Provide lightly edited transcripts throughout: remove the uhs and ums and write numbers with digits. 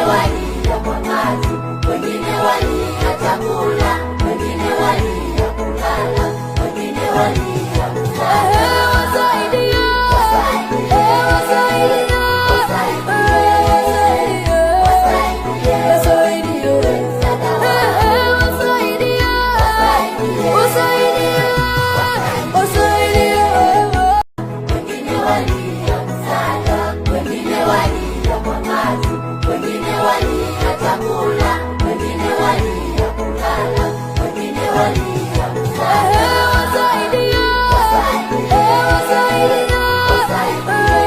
walia kwa maji, wengine walia chakula, wengine walia kulala, wengine walia kulala. Wasaidia, wasaidia, wasaidia, wasaidia, wasaidia, wasaidia, wengine walia msaada, wengine walia kwa maji, wengine walia chakula, wengine walia kulala, wengine walia msaada. Wasaidia, wasaidia, wasaidia,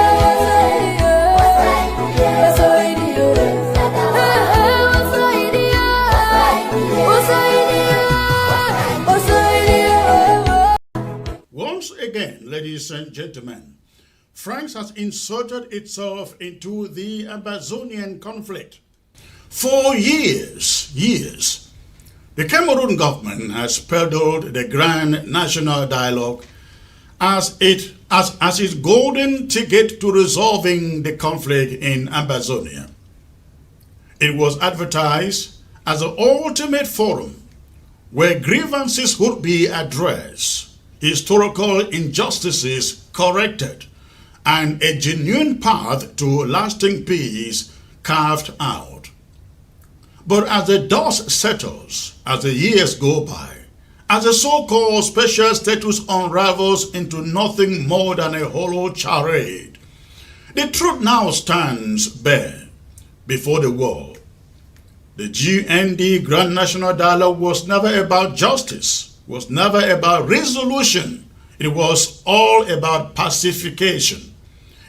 wasaidia, wasaidia, wasaidia, Once again, ladies and gentlemen, France has inserted itself into the Ambazonian conflict. For years, the Cameroon government has peddled the grand national dialogue as its golden ticket to resolving the conflict in Ambazonia. It was advertised as the ultimate forum where grievances would be addressed, historical injustices corrected, and a genuine path to lasting peace carved out. But as the dust settles, as the years go by, as the so-called special status unravels into nothing more than a hollow charade, the truth now stands bare before the world. The GND Grand National Dialogue was never about justice, was never about resolution. It was all about pacification.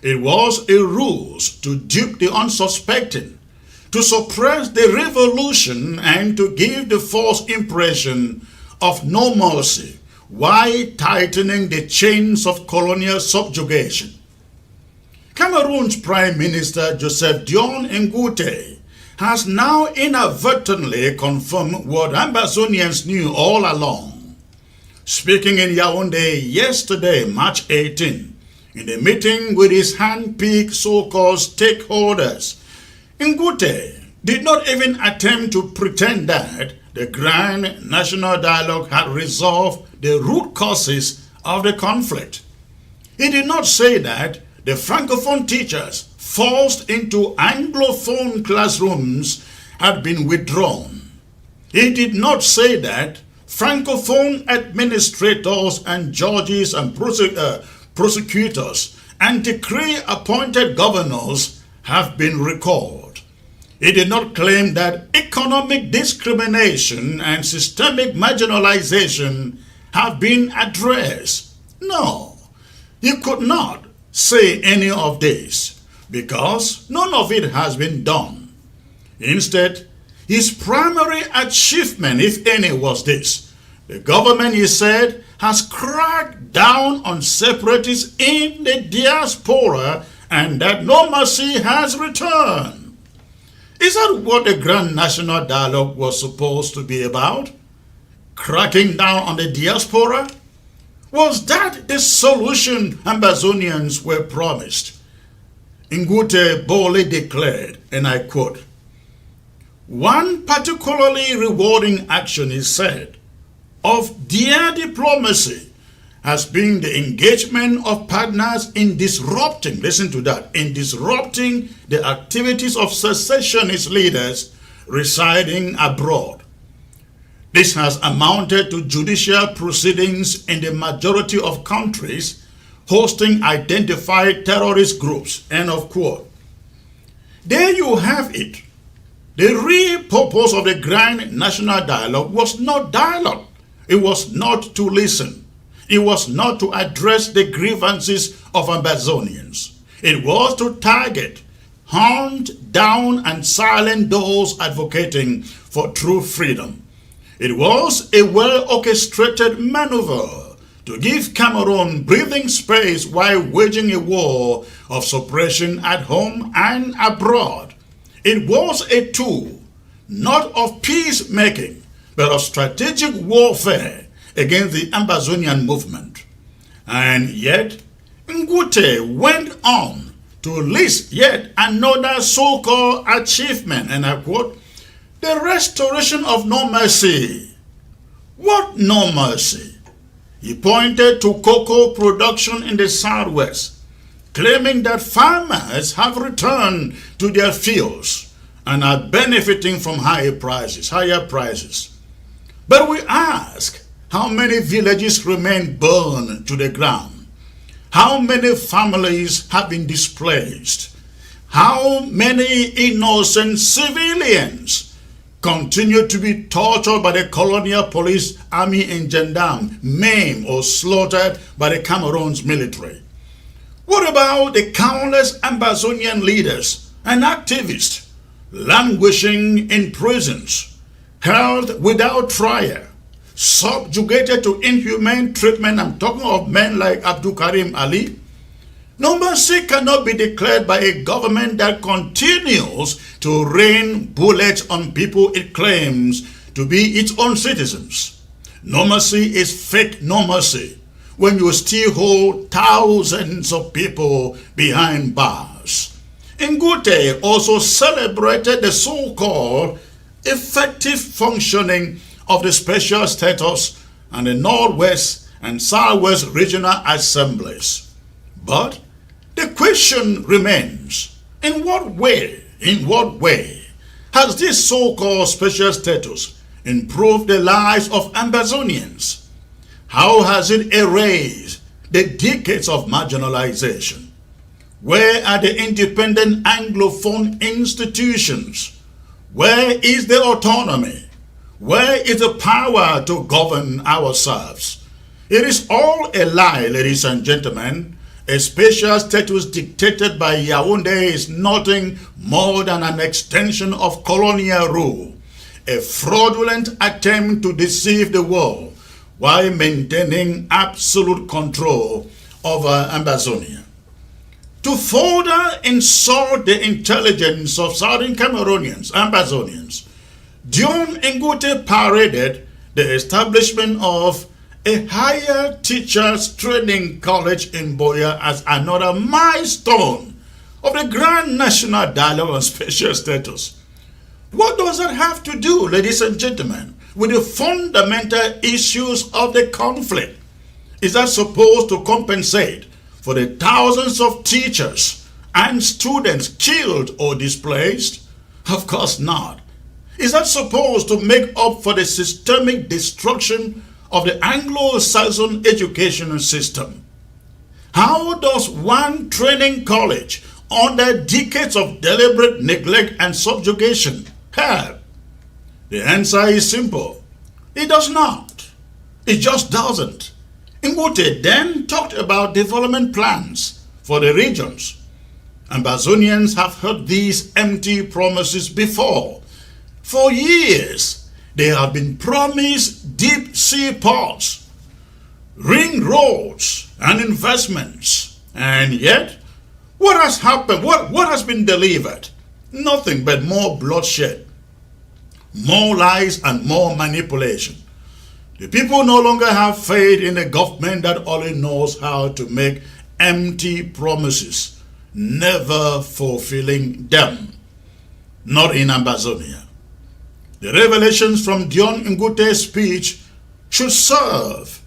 It was a ruse to dupe the unsuspecting, to suppress the revolution, and to give the false impression of no mercy, while tightening the chains of colonial subjugation. Cameroon's Prime Minister Joseph Dion Ngute has now inadvertently confirmed what Ambazonians knew all along. Speaking in Yaoundé yesterday, March 18, in a meeting with his hand-picked so-called stakeholders, Ngute did not even attempt to pretend that the Grand National Dialogue had resolved the root causes of the conflict. He did not say that the Francophone teachers forced into Anglophone classrooms had been withdrawn. He did not say that Francophone administrators and judges and prosecutors and decree-appointed governors have been recalled. He did not claim that economic discrimination and systemic marginalization have been addressed. No, he could not say any of this because none of it has been done. Instead, his primary achievement, if any, was this: the government, he said, has cracked down on separatists in the diaspora and that no mercy has returned. Is that what the Grand National Dialogue was supposed to be about? Cracking down on the diaspora? Was that the solution Ambazonians were promised? Ngute boldly declared, and I quote, "One particularly rewarding action," he said, "of their diplomacy has been the engagement of partners in disrupting," listen to that, "in disrupting the activities of secessionist leaders residing abroad. This has amounted to judicial proceedings in the majority of countries hosting identified terrorist groups," end of quote. There you have it. The real purpose of the Grand National Dialogue was not dialogue. It was not to listen. It was not to address the grievances of Ambazonians. It was to target, hunt down, and silence those advocating for true freedom. It was a well-orchestrated maneuver to give Cameroon breathing space while waging a war of suppression at home and abroad. It was a tool, not of peacemaking, but of strategic warfare against the Ambazonian movement. And yet, Ngute went on to list yet another so-called achievement, and I quote, the restoration of normalcy. What normalcy? He pointed to cocoa production in the southwest, claiming that farmers have returned to their fields and are benefiting from higher prices. But we ask, how many villages remain burned to the ground? How many families have been displaced? How many innocent civilians continue to be tortured by the colonial police, army, and gendarme, maimed or slaughtered by the Cameroon's military? What about the countless Ambazonian leaders and activists languishing in prisons, held without trial, subjugated to inhumane treatment? I'm talking of men like Abdul Karim Ali. No mercy cannot be declared by a government that continues to rain bullets on people it claims to be its own citizens. No mercy is fake no mercy when you still hold thousands of people behind bars. Ngute also celebrated the so-called effective functioning of the special status and the Northwest and Southwest regional assemblies. But the question remains, in what way has this so-called special status improved the lives of Ambazonians? How has it erased the decades of marginalization? Where are the independent Anglophone institutions? Where is the autonomy? Where is the power to govern ourselves? It is all a lie, ladies and gentlemen. A special status dictated by Yaoundé is nothing more than an extension of colonial rule, a fraudulent attempt to deceive the world while maintaining absolute control over Ambazonia. To further insult the intelligence of Southern Cameroonians, Ambazonians, Dion Ngute paraded the establishment of a higher teachers training college in Boya as another milestone of the Grand National Dialogue on Special Status. What does that have to do, ladies and gentlemen, with the fundamental issues of the conflict? Is that supposed to compensate for the thousands of teachers and students killed or displaced? Of course not. Is that supposed to make up for the systemic destruction of the Anglo-Saxon educational system? How does one training college under decades of deliberate neglect and subjugation help? The answer is simple. It does not. It just doesn't. Ngute then talked about development plans for the regions. Ambazonians have heard these empty promises before. For years, they have been promised deep sea ports, ring roads, and investments. And yet, what has happened? What has been delivered? Nothing but more bloodshed, more lies, and more manipulation. The people no longer have faith in a government that only knows how to make empty promises, never fulfilling them. Not in Ambazonia. The revelations from Dion Ngute's speech should serve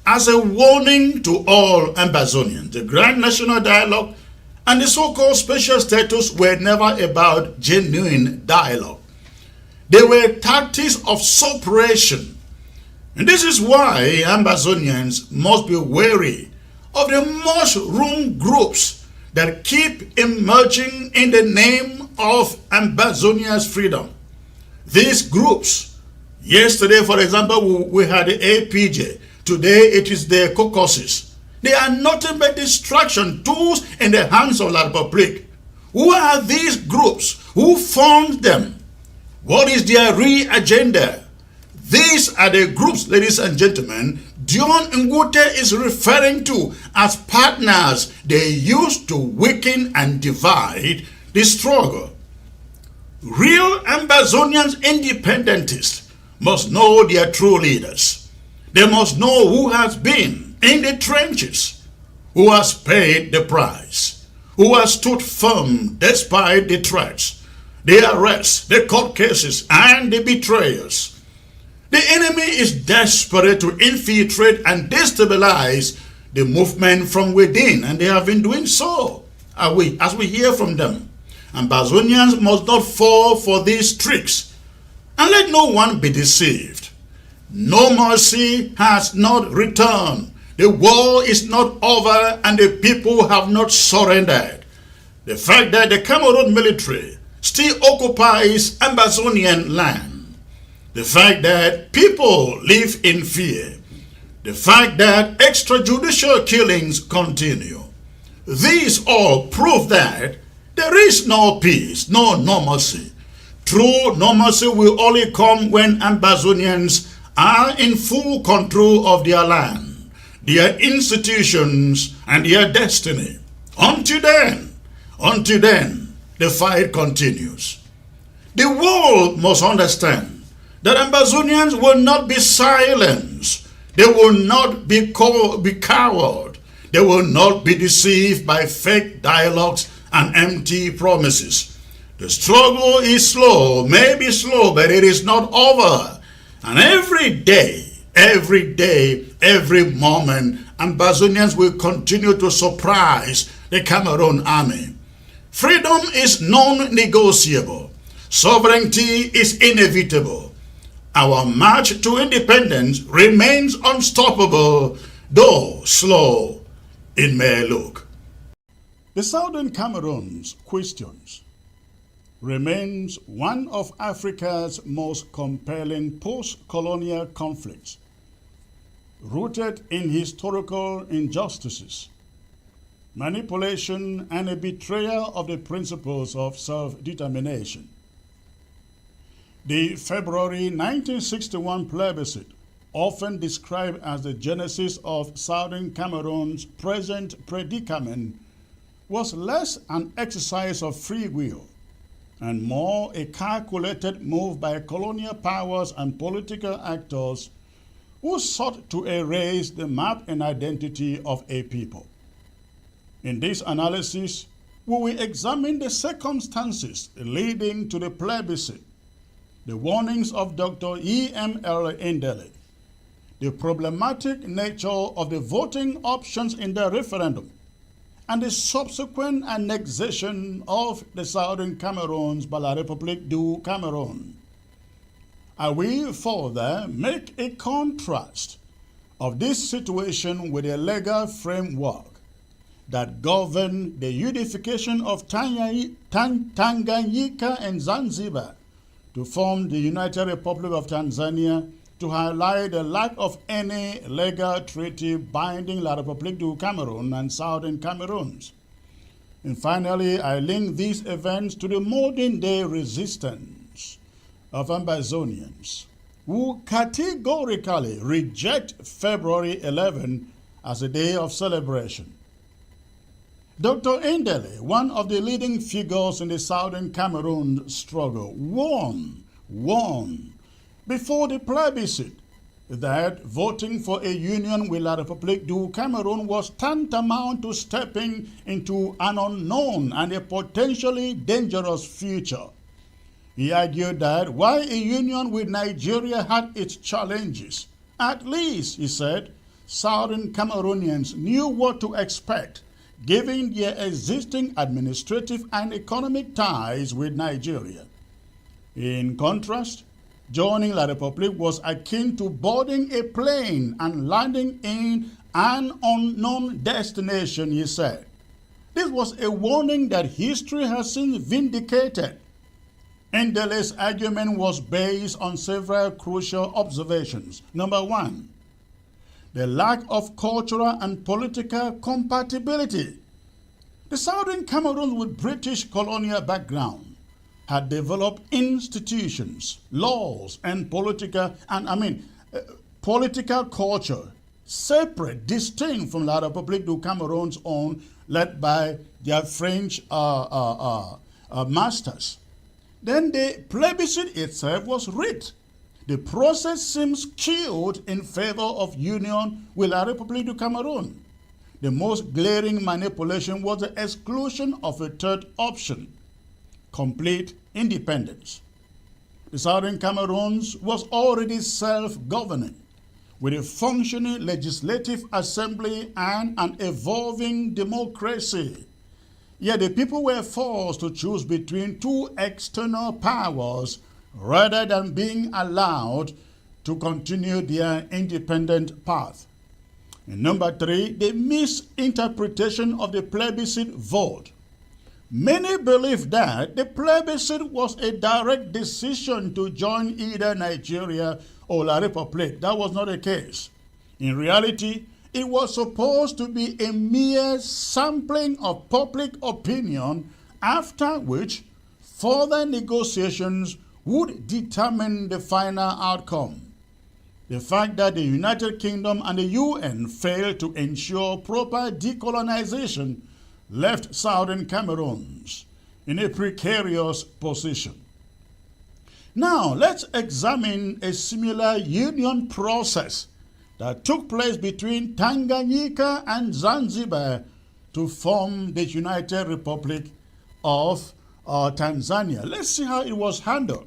as a warning to all Ambazonians. The Grand National Dialogue and the so-called special status were never about genuine dialogue. They were tactics of suppression. And this is why Ambazonians must be wary of the mushroom groups that keep emerging in the name of Ambazonia's freedom. These groups, yesterday, for example, we had the APJ. Today, it is the caucuses. They are nothing but distraction tools in the hands of La Republique. Who are these groups? Who formed them? What is their real agenda? These are the groups, ladies and gentlemen, Dion Ngute is referring to as partners they used to weaken and divide the struggle. Real Ambazonians independentists must know their true leaders. They must know who has been in the trenches, who has paid the price, who has stood firm despite the threats, the arrests, the court cases, and the betrayals. The enemy is desperate to infiltrate and destabilize the movement from within, and they have been doing so, as we hear from them. Ambazonians must not fall for these tricks, and let no one be deceived. No mercy has not returned. The war is not over, and the people have not surrendered. The fact that the Cameroon military still occupies Ambazonian land, the fact that people live in fear, the fact that extrajudicial killings continue, these all prove that there is no peace, no normalcy. True normalcy will only come when Ambazonians are in full control of their land, their institutions, and their destiny. Until then, the fight continues. The world must understand that Ambazonians will not be silenced. They will not be cowed. They will not be deceived by fake dialogues and empty promises. The struggle is slow, maybe slow, but it is not over. And every day, every moment, Ambazonians will continue to surprise the Cameroon army. Freedom is non-negotiable. Sovereignty is inevitable. Our march to independence remains unstoppable, though slow it may look. The Southern Cameroon's questions remains one of Africa's most compelling post-colonial conflicts, rooted in historical injustices, manipulation, and a betrayal of the principles of self-determination. The February 1961 plebiscite, often described as the genesis of Southern Cameroon's present predicament, was less an exercise of free will and more a calculated move by colonial powers and political actors who sought to erase the map and identity of a people. In this analysis, we will examine the circumstances leading to the plebiscite, the warnings of Dr. E.M.L. Ndele, the problematic nature of the voting options in the referendum, and the subsequent annexation of the Southern Cameroons by la République du Cameroon. I will further make a contrast of this situation with a legal framework that governed the unification of Tanganyika and Zanzibar to form the United Republic of Tanzania, to highlight the lack of any legal treaty binding La République du Cameroon and Southern Cameroons. And finally, I link these events to the modern-day resistance of Ambazonians, who categorically reject February 11 as a day of celebration. Dr. Ndele, one of the leading figures in the Southern Cameroon struggle, warned before the plebiscite that voting for a union with La République du Cameroon was tantamount to stepping into an unknown and a potentially dangerous future. He argued that while a union with Nigeria had its challenges, at least, he said, Southern Cameroonians knew what to expect, given their existing administrative and economic ties with Nigeria. In contrast, joining La République was akin to boarding a plane and landing in an unknown destination, he said. This was a warning that history has since vindicated. Ndele's argument was based on several crucial observations. Number one, the lack of cultural and political compatibility. The Southern Cameroons with British colonial background had developed institutions, laws, and political culture separate, distinct from La République du Cameroon's own, led by their French masters. Then the plebiscite itself was rigged. The process seems skewed in favor of union with La République du Cameroon. the most glaring manipulation was the exclusion of a third option, complete independence. The Southern Cameroons was already self-governing, with a functioning legislative assembly and an evolving democracy. Yet the people were forced to choose between two external powers rather than being allowed to continue their independent path. And number 3, the misinterpretation of the plebiscite vote. Many believe that the plebiscite was a direct decision to join either Nigeria or La République. That was not the case. In reality, it was supposed to be a mere sampling of public opinion, after which further negotiations would determine the final outcome. The fact that the United Kingdom and the UN failed to ensure proper decolonization left Southern Cameroons in a precarious position. Now, let's examine a similar union process that took place between Tanganyika and Zanzibar to form the United Republic of Tanzania. Let's see how it was handled.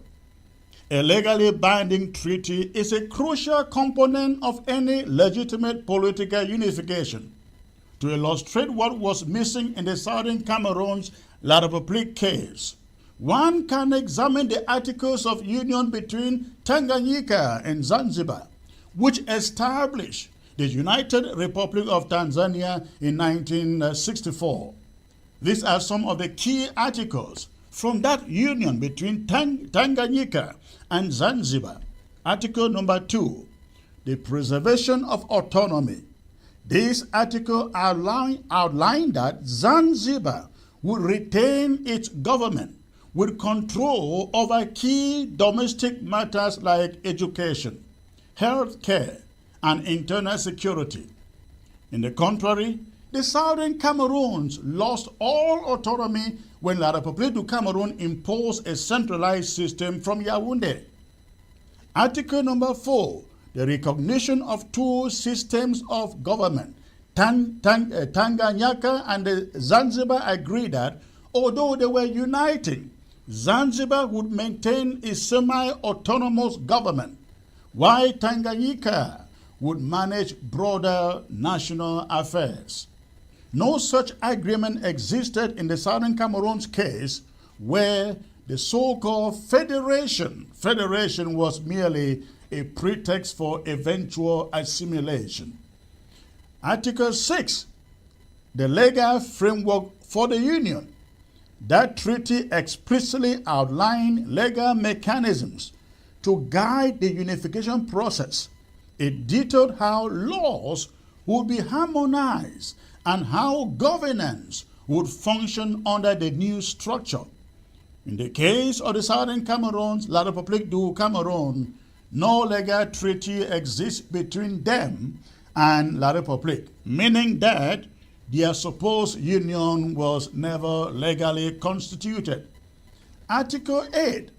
A legally binding treaty is a crucial component of any legitimate political unification. To illustrate what was missing in the Southern Cameroon's La République case, one can examine the Articles of Union between Tanganyika and Zanzibar, which established the United Republic of Tanzania in 1964. These are some of the key articles from that union between Tanganyika and Zanzibar. Article number 2, the preservation of autonomy. This article outlined that Zanzibar would retain its government with control over key domestic matters like education, health care, and internal security. In the contrary, the Southern Cameroons lost all autonomy when La République du Cameroon imposed a centralized system from Yaoundé. Article number 4, the recognition of two systems of government. Tanganyika and Zanzibar agreed that, although they were uniting, Zanzibar would maintain a semi-autonomous government, while Tanganyika would manage broader national affairs. No such agreement existed in the Southern Cameroon's case, where the so-called federation was merely a pretext for eventual assimilation. Article 6, the legal framework for the Union. That treaty explicitly outlined legal mechanisms to guide the unification process. It detailed how laws would be harmonized and how governance would function under the new structure. In the case of the Southern Cameroons, La République du Cameroon, no legal treaty exists between them and La République, meaning that their supposed union was never legally constituted. Article 8,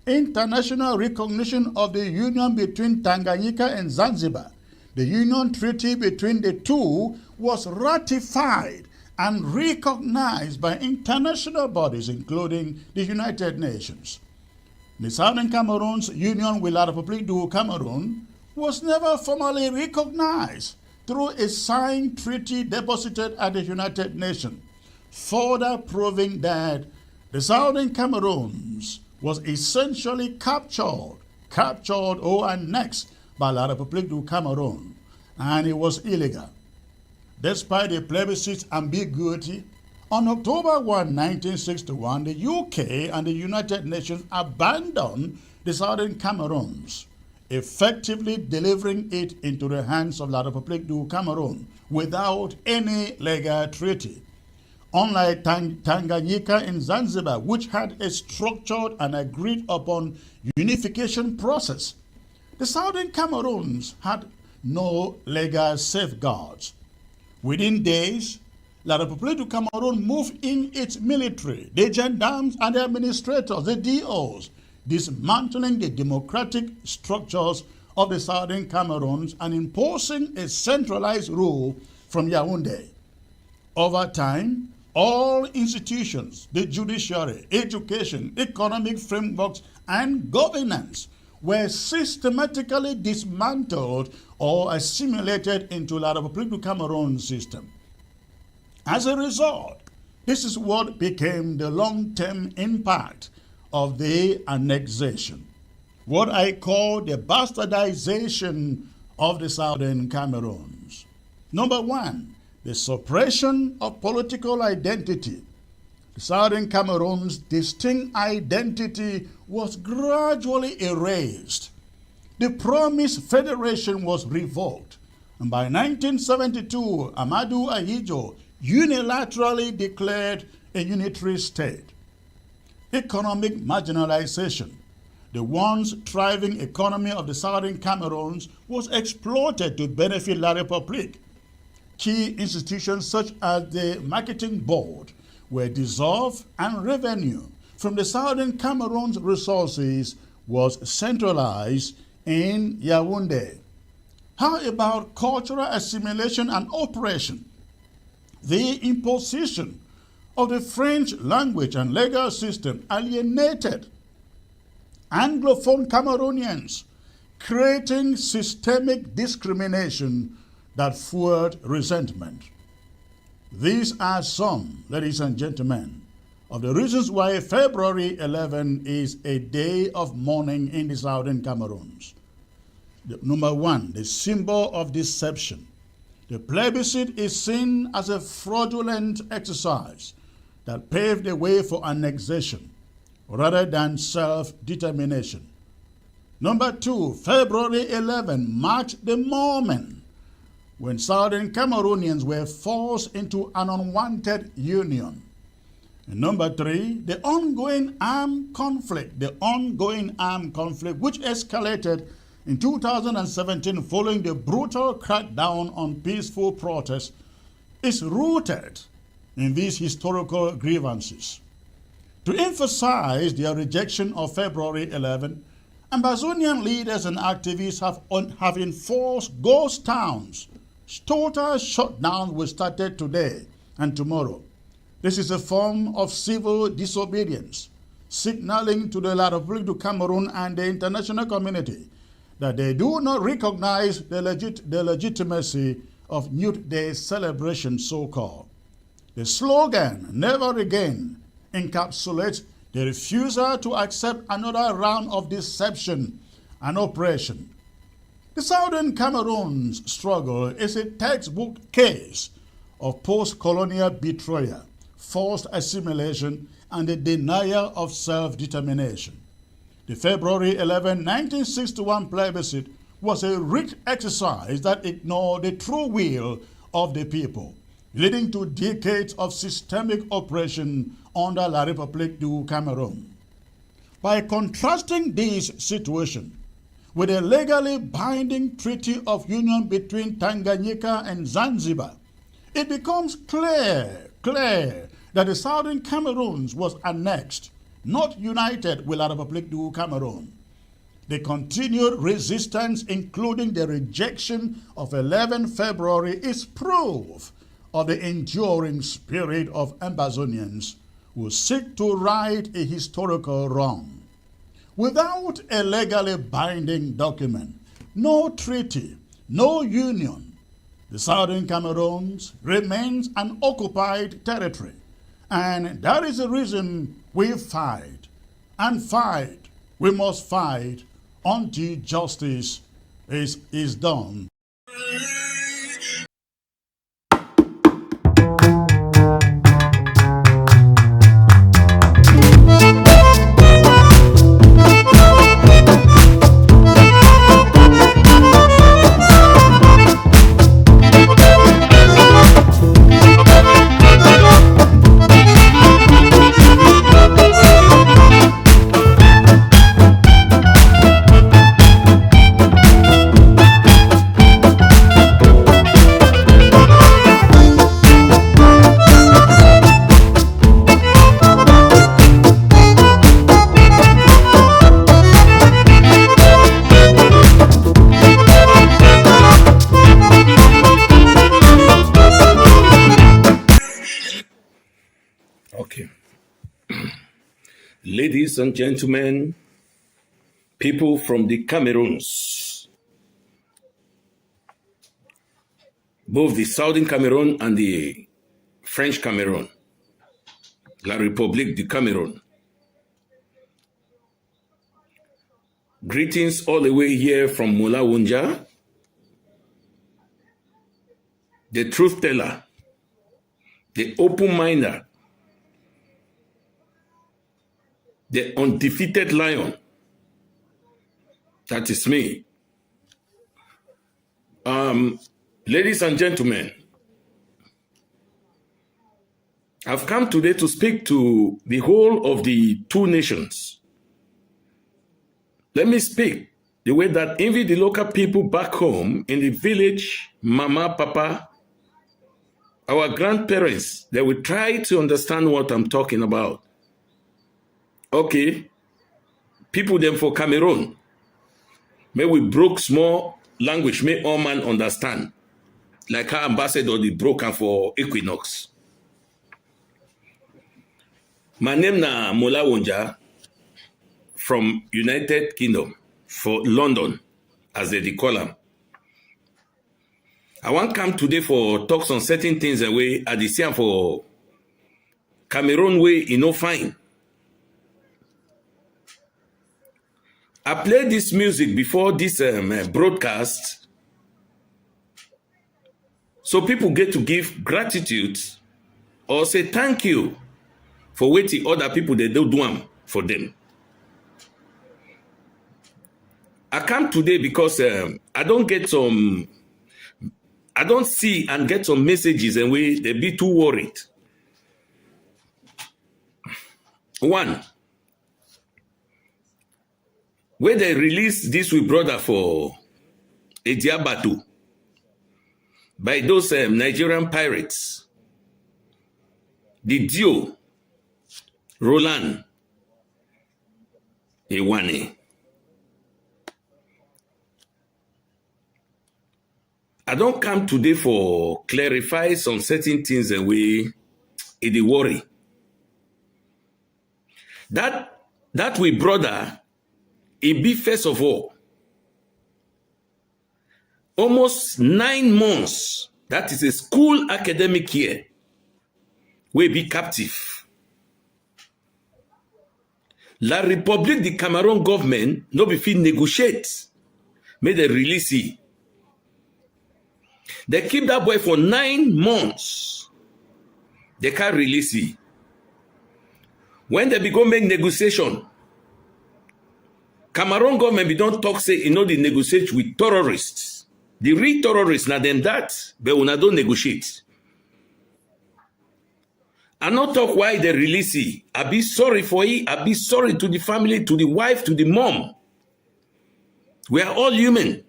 international recognition of the union between Tanganyika and Zanzibar. The union treaty between the two was ratified and recognized by international bodies, including the United Nations. The Southern Cameroon's union with La République du Cameroon was never formally recognized through a signed treaty deposited at the United Nations, further proving that the Southern Cameroons was essentially captured or annexed by La République du Cameroon, and it was illegal. Despite the plebiscite's ambiguity, on October 1, 1961, the UK and the United Nations abandoned the Southern Cameroons, effectively delivering it into the hands of La République du Cameroon without any legal treaty. Unlike Tanganyika and Zanzibar, which had a structured and agreed upon unification process, the Southern Cameroons had no legal safeguards. Within days, La République du Cameroon moved in its military, the gendarmes and the administrators, the DOs, dismantling the democratic structures of the Southern Cameroons and imposing a centralized rule from Yaoundé. Over time, all institutions, the judiciary, education, economic frameworks, and governance were systematically dismantled or assimilated into La République du Cameroon system. As a result, this is what became the long-term impact of the annexation, what I call the bastardization of the Southern Cameroons. Number one, the suppression of political identity. The Southern Cameroon's distinct identity was gradually erased. The promised federation was revoked, and by 1972, Amadou Ahidjo unilaterally declared a unitary state. Economic marginalization. The once thriving economy of the Southern Cameroons was exploited to benefit La République. Key institutions such as the Marketing Board were dissolved, and revenue from the Southern Cameroon's resources was centralized in Yaoundé. How about cultural assimilation and oppression? The imposition of the French language and legal system alienated Anglophone Cameroonians, creating systemic discrimination that fueled resentment. These are some, ladies and gentlemen, of the reasons why February 11 is a day of mourning in the Southern Cameroons. Number one, the symbol of deception. The plebiscite is seen as a fraudulent exercise that paved the way for annexation rather than self-determination. Number two, February 11 marked the moment when Southern Cameroonians were forced into an unwanted union. And number three, the ongoing armed conflict, which escalated in 2017 following the brutal crackdown on peaceful protests, is rooted in these historical grievances. To emphasize their rejection of February 11, Ambazonian leaders and activists have enforced ghost towns. Total shutdown will start today and tomorrow. This is a form of civil disobedience, signaling to the La République du Cameroon and the international community that they do not recognize the legitimacy of Youth Day celebration, so-called. The slogan, "Never Again," encapsulates the refusal to accept another round of deception and oppression. The Southern Cameroon's struggle is a textbook case of post-colonial betrayal, forced assimilation, and the denial of self-determination. The February 11, 1961 plebiscite was a rigged exercise that ignored the true will of the people, leading to decades of systemic oppression under La République du Cameroon. By contrasting this situation with a legally binding treaty of union between Tanganyika and Zanzibar, it becomes clear that the Southern Cameroons was annexed, not united with La République du Cameroon. The continued resistance, including the rejection of 11 February, is proof of the enduring spirit of Ambazonians who seek to right a historical wrong. Without a legally binding document, no treaty, no union, the Southern Cameroons remains an occupied territory. And that is the reason we fight and fight. We must fight until justice is done. ladies and gentlemen, people from the Cameroons, both the Southern Cameroon and the French Cameroon, La République du Cameroon. Greetings all the way here from Mola Wunja, the truth teller, the open-minder, the undefeated lion. That is me. Ladies and gentlemen, I've come today to speak to the whole of the two nations. Let me speak the way that even the local people back home in the village, mama, papa, our grandparents, they will try to understand what I'm talking about. Okay, people them for Cameroon, may we broke small language, may all man understand. Like our ambassador, the broken for Equinox. My name na Mola Wunja from United Kingdom for London, as they call them. I want come today for talks on certain things away at the same for Cameroon way, you know, fine. I played this music before this broadcast, so people get to give gratitude or say thank you for waiting other people they don't do them for them. I come today because I don't see and get some messages and they be too worried. One, when they released this with brother for Ediabatu by those Nigerian pirates, the duo Roland Ewane. I don't come today for clarify some certain things and we worry. That we brother, it be first of all, almost 9 months, that is a school academic year, we be captive. La République du Cameroon government no be fit negotiate, may they release it. They keep that boy for 9 months. They can't release it. When they begin make negotiation, Cameroon government don't talk say you know they negotiate with terrorists. The real terrorists now them that, but when I don't negotiate. I not talk why they release it. I be sorry for it. I be sorry to the family, to the wife, to the mom. We are all human.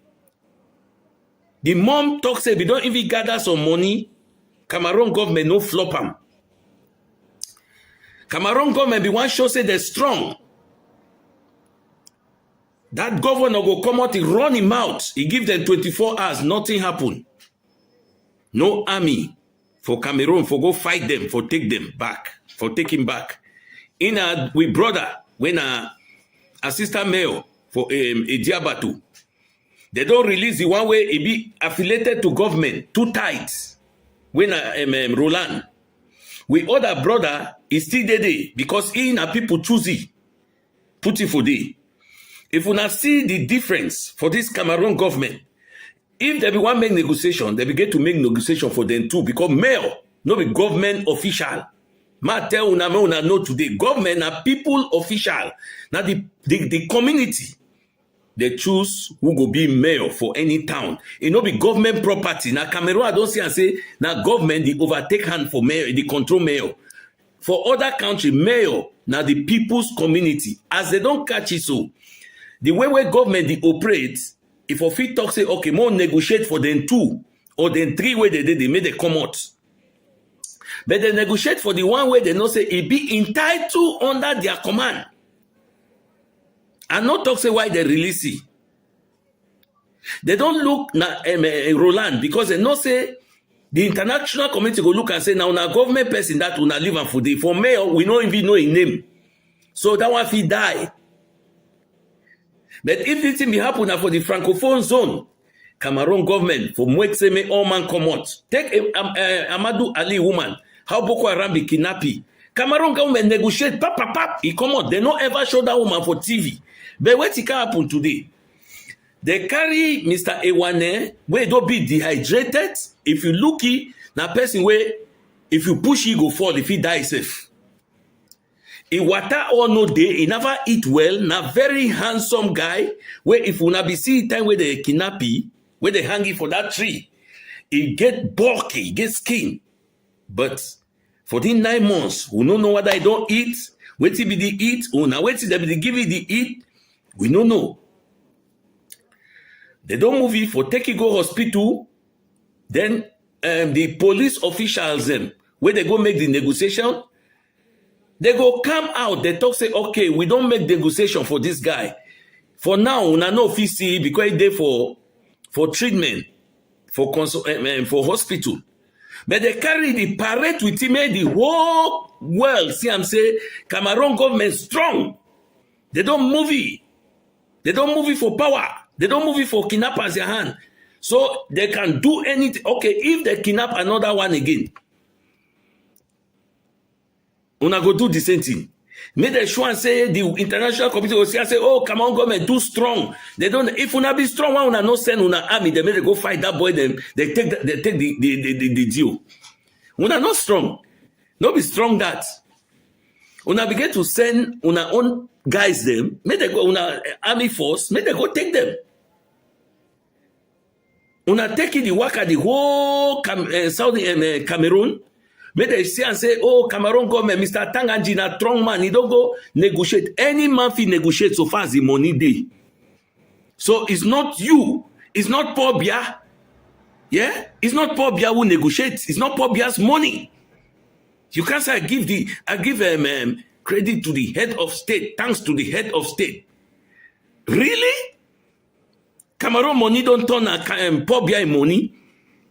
The mom talks say we don't even gather some money. Cameroon government no flop them. Cameroon government be one show say they're strong. That governor go come out, he run him out. He give them 24 hours, nothing happen. No army for Cameroon for go fight them, for take them back, for take him back. In a we brother when a assistant mayor for Ediabatu, they don't release the one way he be affiliated to government too tight. When Roland, we other brother is still there because in a people choose it, put it for day. If we not see the difference for this Cameroon government, if they be one make negotiation, they begin to make negotiation for them too because mayor no be government official. Ma tell una know today, government are people official. Now the community, they choose who go be mayor for any town. It no be government property. Now Cameroon, I don't see and say, now government, the overtake hand for mayor, the control mayor. For other country, mayor, now the people's community. As they don't catch it so, the way where government they operate, if a fit talk say, okay, more negotiate for them 2 or then 3 where they made they come out. But they negotiate for the one way they know say it be entitled under their command. And not talk say why they release it. They don't look na Roland because they know say the international community go look and say now government person that will not live and for the for mayor we don't even know his name. So that one he die. But if anything be happen for the Francophone zone, Cameroon government for Mwexeme all man come out. Take Amadou Ali woman, how Boko Haram be kidnapping. Cameroon government negotiate, pap, he come out. They don't ever show that woman for TV. But what can happen today? They carry Mr. Ewane, where don't be dehydrated. If you looky, na person where if you push he go fall, if he die safe. He water or no day, he never eat well, na very handsome guy, where if you na be see time where they kidnap him, where they hang him for that tree, he get bulky, he get skin. But for the 9 months, we don't know what I don't eat, wait till be the eat, or now wait till they be give it the eat, we don't know. They don't move it for take it go hospital, then the police officials, where they go make the negotiation, they go come out, they talk, say, okay, we don't make negotiation for this guy. For now, we no office because they for treatment, for hospital. But they carry the parade with him, the whole world. See, I'm saying, Cameroon government strong. They don't move it. They don't move it for power. They don't move it for kidnappers their hand. So they can do anything. Okay, if they kidnap another one again, una go do the same thing. Make the show and say the international community will say, oh, come on, government, too strong. They don't. If una be strong, why una no send una army? They make they go fight that boy. Them they take the deal. Una not strong. No be strong that. Una begin to send una own guys them. Make they go una army force. Make they go take them. Una take the work at the whole Southern Cameroon. May they say and say, oh, Cameroon government, Mr. Tanganji, na strong man, he don't go negotiate. Any man fi negotiate so far as the money day. So it's not you. It's not Paul Biya. Yeah? It's not Paul Biya who negotiates. It's not Paul Biya's money. You can't say I give credit to the head of state, thanks to the head of state. Really? Cameroon money don't turn Paul Biya money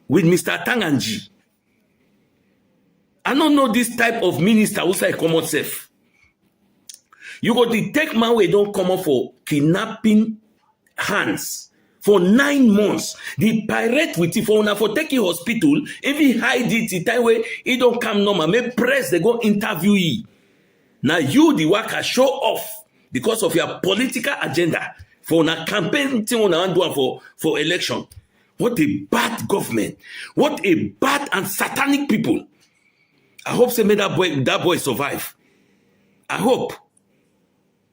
with Mr. Tanganji. I don't know this type of minister who say come out safe. You got to take man where don't come out for kidnapping hands for 9 months. The pirate with it for taking hospital, if he hide it, the time where he don't come normal, may press they go interview you. Now you the worker show off because of your political agenda for a campaign thing on do for election. What a bad government! What a bad and satanic people! I hope they made that boy survive. I hope.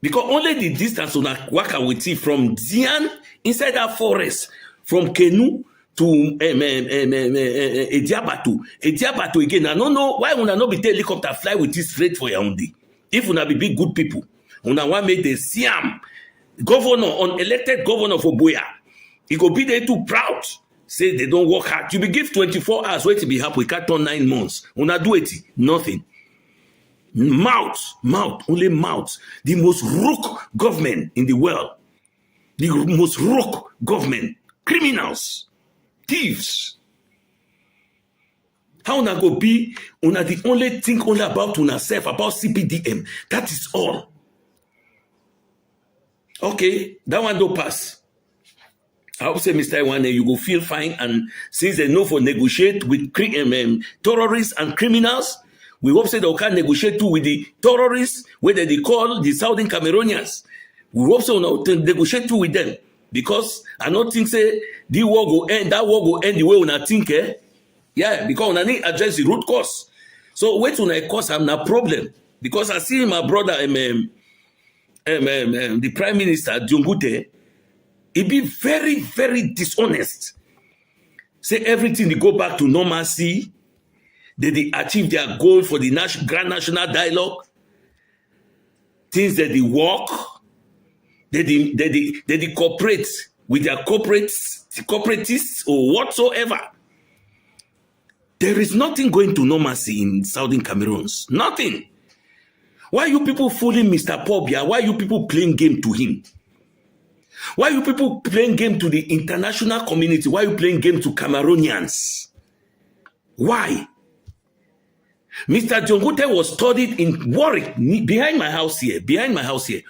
Because only the distance on a worker with see from Dian inside that forest, from Kenu to Ediabatu again. I don't know why una not be take helicopter fly with this straight for Yaoundé. If una be big good people, una want make the Siam governor, unelected governor for Boya. He go be there too proud. Say they don't work hard. You be give 24 hours, wait to be happy. We can't turn 9 months. Una do it. Nothing. Mouth. Only mouth. The most rook government in the world. The most rook government. Criminals. Thieves. How una go be? Una the only think only about una self, about CPDM. That is all. Okay, that one don't pass. I hope say, Mr. Iwane, you go feel fine. And since they know for negotiate with terrorists and criminals, we hope say they can negotiate too with the terrorists, where they call the Southern Cameroonians. We hope so now to negotiate too with them. Because I don't think say the war go end, that war go end the way una think, eh? Yeah, because una need address the root cause. So wait till I cause am na problem. Because I see my brother, the Prime Minister, Djungute, he be very, very dishonest. Say everything they go back to normalcy. They achieve their goal for the grand national dialogue. Things that they work. They cooperate with their corporatists or whatsoever. There is nothing going to normalcy in Southern Cameroons. Nothing. Why you people fooling Mr. Paul Biya? Why you people playing game to him? Why you people playing game to the international community? Why you playing game to Cameroonians? Why? Mr. Jongute was studied in Warwick, behind my house here,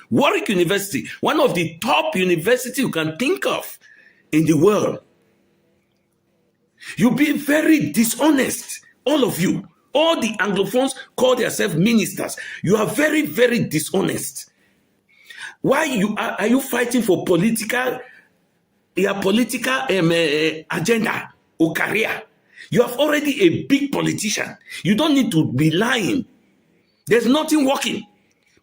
Warwick University, one of the top universities you can think of in the world. You be very dishonest, all of you. All the Anglophones call themselves ministers. You are very, very dishonest. Why are you fighting for political agenda or career? You have already a big politician. You don't need to be lying. There's nothing working.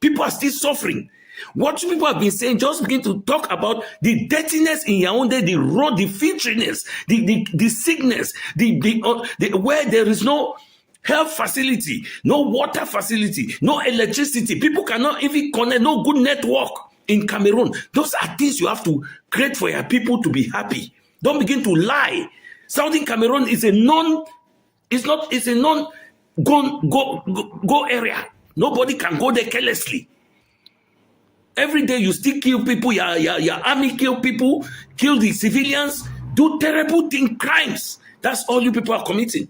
People are still suffering. What people have been saying, just begin to talk about the dirtiness in Yaoundé, the road, the filthiness, the sickness, where there is no health facility, no water facility, no electricity. People cannot even connect, no good network in Cameroon. Those are things you have to create for your people to be happy. Don't begin to lie. Southern Cameroon is a non-go area. Nobody can go there carelessly. Every day you still kill people, your army kill people, kill the civilians, do terrible things, crimes. That's all you people are committing.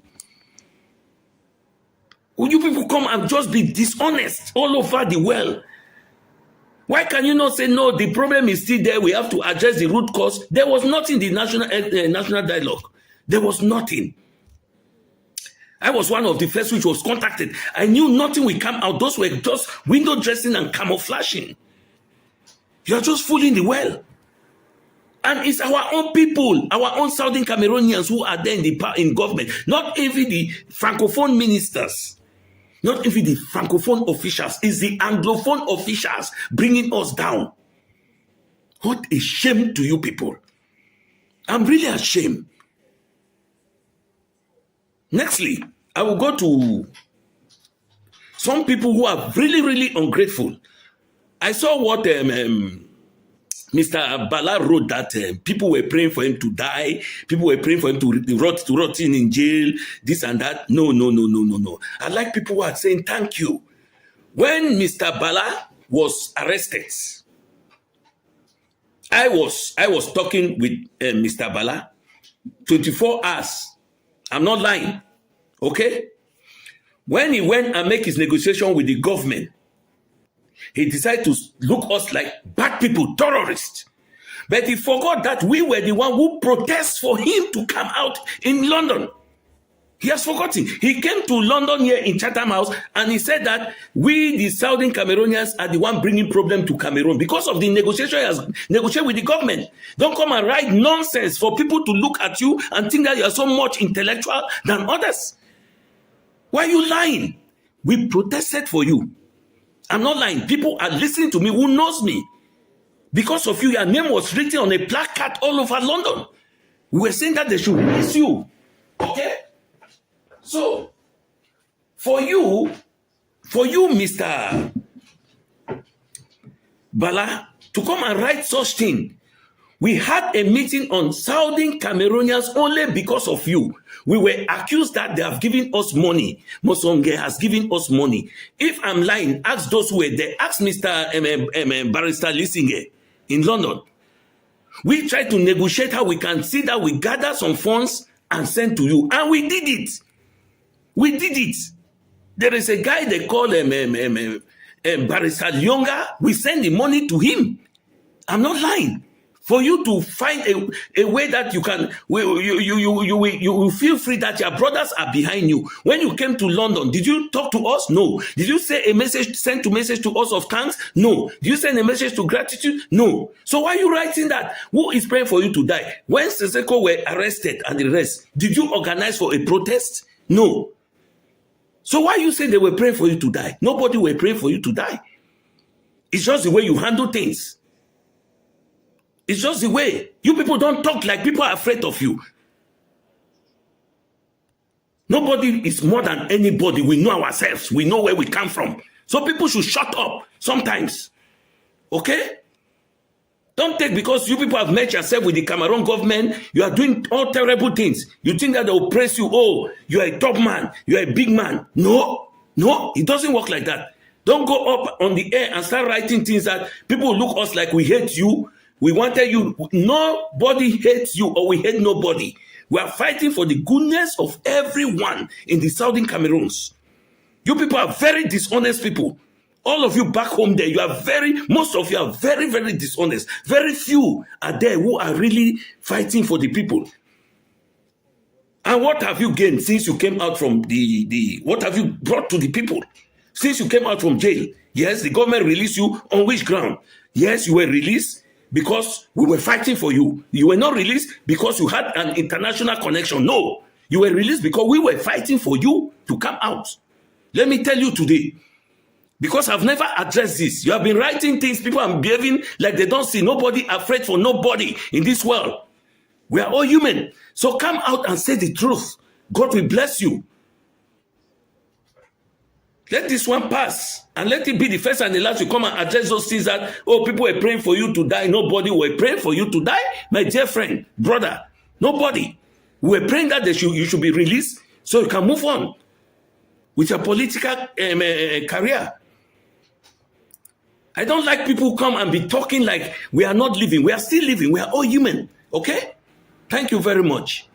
Will you people come and just be dishonest all over the world? Why can you not say, no, the problem is still there, we have to address the root cause? There was nothing in the national dialogue. There was nothing. I was one of the first which was contacted. I knew nothing will come out. Those were just window dressing and camouflaging. You're just fooling the world. And it's our own people, our own Southern Cameroonians who are there in government, not even the Francophone ministers, not even the Francophone officials. It's the Anglophone officials bringing us down. What a shame to you people. I'm really ashamed. Nextly, I will go to some people who are really, really ungrateful. I saw what Mr. Bala wrote, that people were praying for him to die. People were praying for him to rot in jail, this and that. No. I like people who are saying thank you. When Mr. Bala was arrested, I was talking with Mr. Bala 24 hours. I'm not lying. Okay? When he went and make his negotiation with the government, he decided to look us like bad people, terrorists. But he forgot that we were the one who protest for him to come out in London. He has forgotten. He came to London here in Chatham House and he said that we, the Southern Cameroonians, are the one bringing problem to Cameroon because of the negotiation he has negotiated with the government. Don't come and write nonsense for people to look at you and think that you are so much intellectual than others. Why are you lying? We protested for you. I'm not lying. People are listening to me who knows me. Because of you, your name was written on a placard all over London. We were saying that they should release you. Okay? So, for you, Mr. Bala, to come and write such thing, we had a meeting on Southern Cameroonians only because of you. We were accused that they have given us money. Mosonge has given us money. If I'm lying, ask those who were there. Ask Mr. Barrister Lisinge in London. We tried to negotiate how we can see that we gather some funds and send to you. And we did it. We did it. There is a guy they call Barrister Lyonga. We send the money to him. I'm not lying. For you to find a way that you can, you will feel free that your brothers are behind you. When you came to London, did you talk to us? No. Did you say a message, send a message to us of thanks? No. Did you send a message to gratitude? No. So why are you writing that? Who is praying for you to die? When Seseko were arrested and the rest, did you organize for a protest? No. So why you say they were praying for you to die? Nobody were praying for you to die. It's just the way you handle things. It's just the way. You people don't talk like people are afraid of you. Nobody is more than anybody. We know ourselves. We know where we come from. So people should shut up sometimes. Okay? Don't take because you people have met yourself with the Cameroon government. You are doing all terrible things. You think that they will praise you. Oh, you are a top man. You are a big man. No, it doesn't work like that. Don't go up on the air and start writing things that people look us like we hate you. We wanted you. Nobody hates you or we hate nobody. We are fighting for the goodness of everyone in the Southern Cameroons. You people are very dishonest people. All of you back home there, most of you are very, very dishonest. Very few are there who are really fighting for the people. And what have you gained since you came out from what have you brought to the people? Since you came out from jail? Yes, the government released you on which ground? Yes, you were released because we were fighting for you. You were not released because you had an international connection. No, you were released because we were fighting for you to come out. Let me tell you today, because I've never addressed this. You have been writing things, people are behaving like they don't see. Nobody afraid for nobody in this world. We are all human. So come out and say the truth. God will bless you. Let this one pass and let it be the first and the last. You come and address those things that, oh, people were praying for you to die. Nobody were praying for you to die. My dear friend, brother, nobody. We were praying that you should be released so you can move on with your political career. I don't like people who come and be talking like we are not living. We are still living. We are all human. Okay? Thank you very much.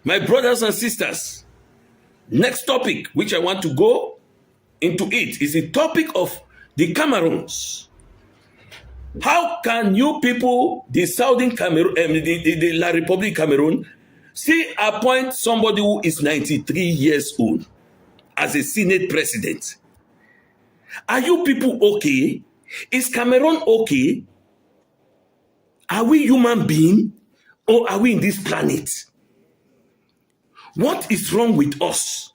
My brothers and sisters, next topic which I want to go into it is the topic of the Cameroons. How can you people, the Southern Cameroon, the La Republic Cameroon, still appoint somebody who is 93 years old as a Senate president? Are you people okay? Is Cameroon okay? Are we human beings or are we in this planet? What is wrong with us?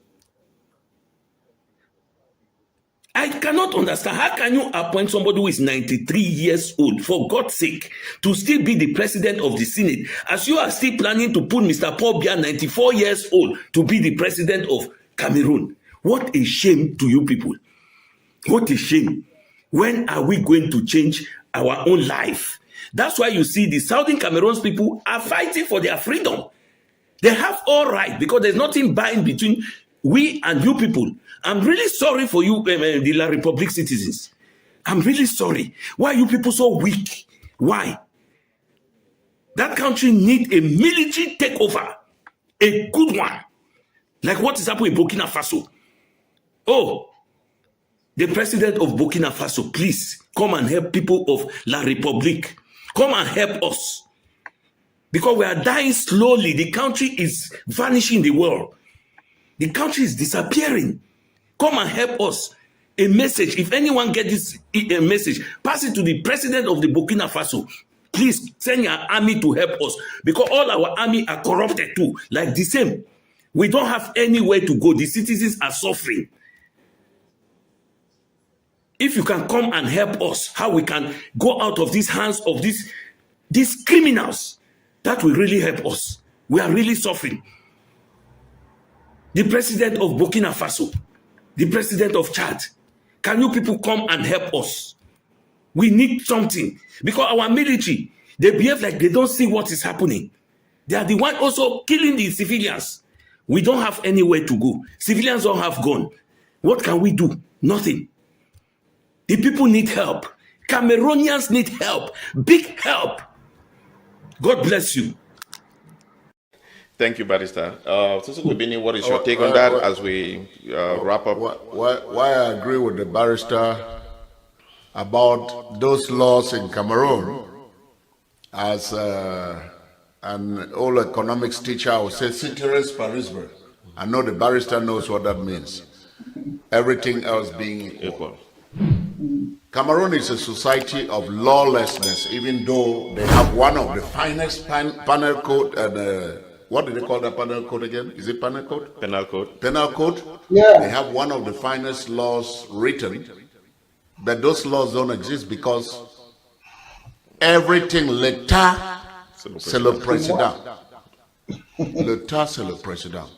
I cannot understand. How can you appoint somebody who is 93 years old, for God's sake, to still be the president of the Senate, as you are still planning to put Mr. Paul Biya, 94 years old, to be the president of Cameroon? What a shame to you people. What a shame. When are we going to change our own life? That's why you see the Southern Cameroon's people are fighting for their freedom. They have all right because there's nothing binding between we and you people. I'm really sorry for you, the La Republic citizens. I'm really sorry. Why are you people so weak? Why? That country needs a military takeover. A good one. Like what is happening in Burkina Faso. Oh, the president of Burkina Faso, please come and help people of La Republic. Come and help us. Because we are dying slowly. The country is vanishing in the world. The country is disappearing. Come and help us. A message. If anyone gets this message, pass it to the president of the Burkina Faso. Please send your army to help us. Because all our army are corrupted too. Like the same. We don't have anywhere to go. The citizens are suffering. If you can come and help us, how we can go out of these hands of these criminals, that will really help us. We are really suffering. The president of Burkina Faso, the president of Chad, can you people come and help us? We need something. Because our military, they behave like they don't see what is happening. They are the one also killing the civilians. We don't have anywhere to go. Civilians don't have gun. What can we do? Nothing. The people need help. Cameroonians need help. Big help. God bless you. Thank you, Barrister. Bini, what is your take on that as we wrap up? Why I agree with the barrister about those laws in Cameroon, as an old economics teacher, I would say ceteris paribus. I know the barrister knows what that means. Everything else being equal. Cameroon is a society of lawlessness, even though they have one of the finest penal code and what do they call that penal code again? Is it penal code? Penal code. Penal code? Yeah. They have one of the finest laws written, but those laws don't exist because everything l'état c'est le président. L'état c'est le président.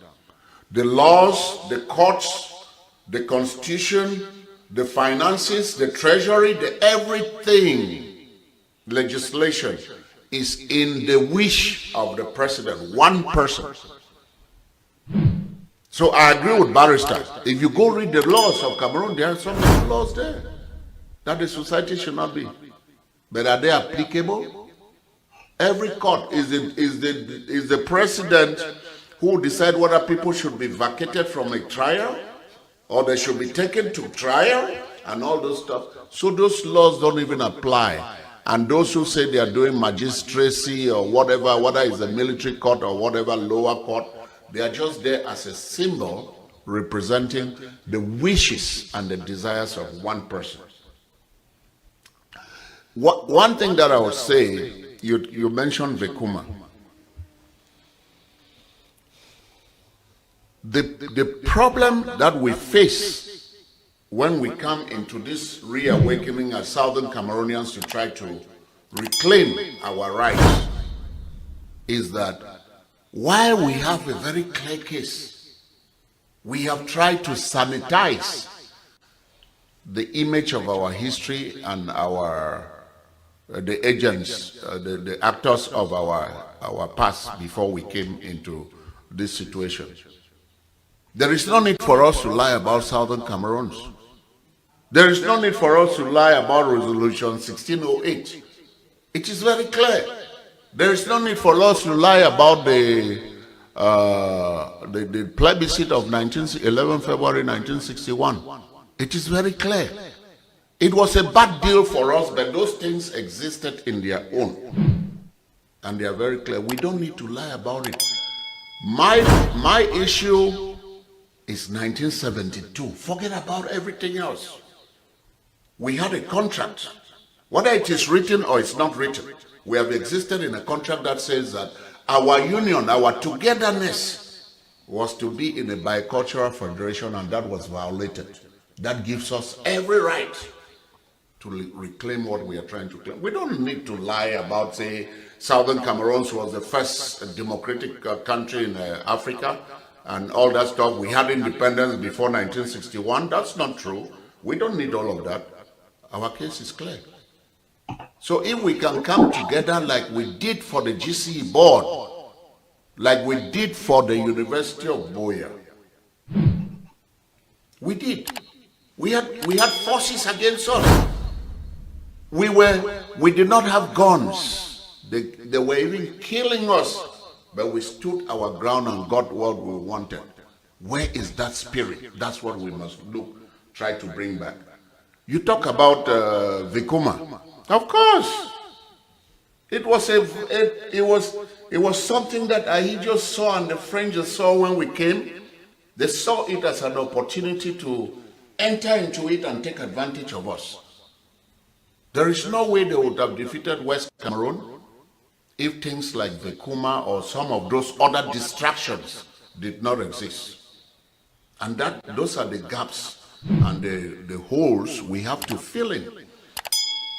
The laws, the courts, the constitution, the finances, the treasury, the everything, legislation is in the wish of the president, one person. So I agree with Barrister. If you go read the laws of Cameroon, there are some laws there that the society should not be. But are they applicable? Every court is the president who decide whether people should be vacated from a trial or they should be taken to trial and all those stuff. So those laws don't even apply. And those who say they are doing magistracy or whatever, whether it's a military court or whatever lower court, they are just there as a symbol representing the wishes and the desires of one person. One thing that I would say, you mentioned Vekuma. The problem that we face when we come into this reawakening as Southern Cameroonians to try to reclaim our rights is that while we have a very clear case, we have tried to sanitize the image of our history and the agents, the actors of our past before we came into this situation. There is no need for us to lie about Southern Cameroons. There is no need for us to lie about Resolution 1608. It is very clear. There is no need for us to lie about the plebiscite of 11 February 1961. It is very clear. It was a bad deal for us, but those things existed in their own. And they are very clear. We don't need to lie about it. My issue is 1972. Forget about everything else. We had a contract. Whether it is written or it's not written, we have existed in a contract that says that our union, our togetherness was to be in a bicultural federation, and that was violated. That gives us every right to reclaim what we are trying to claim. We don't need to lie about, say, Southern Cameroon was the first democratic country in Africa and all that stuff. We had independence before 1961. That's not true. We don't need all of that. Our case is clear. So if we can come together like we did for the GCE board, like we did for the University of Boya, we did. We had forces against us. We did not have guns. They were even killing us, but we stood our ground and got what we wanted. Where is that spirit? That's what we must try to bring back. You talk about Vekuma. Of course, it was something that Ahidjo saw and the French saw when we came. They saw it as an opportunity to enter into it and take advantage of us. There is no way they would have defeated West Cameroon if things like Vekuma or some of those other distractions did not exist. And those are the gaps and the holes we have to fill in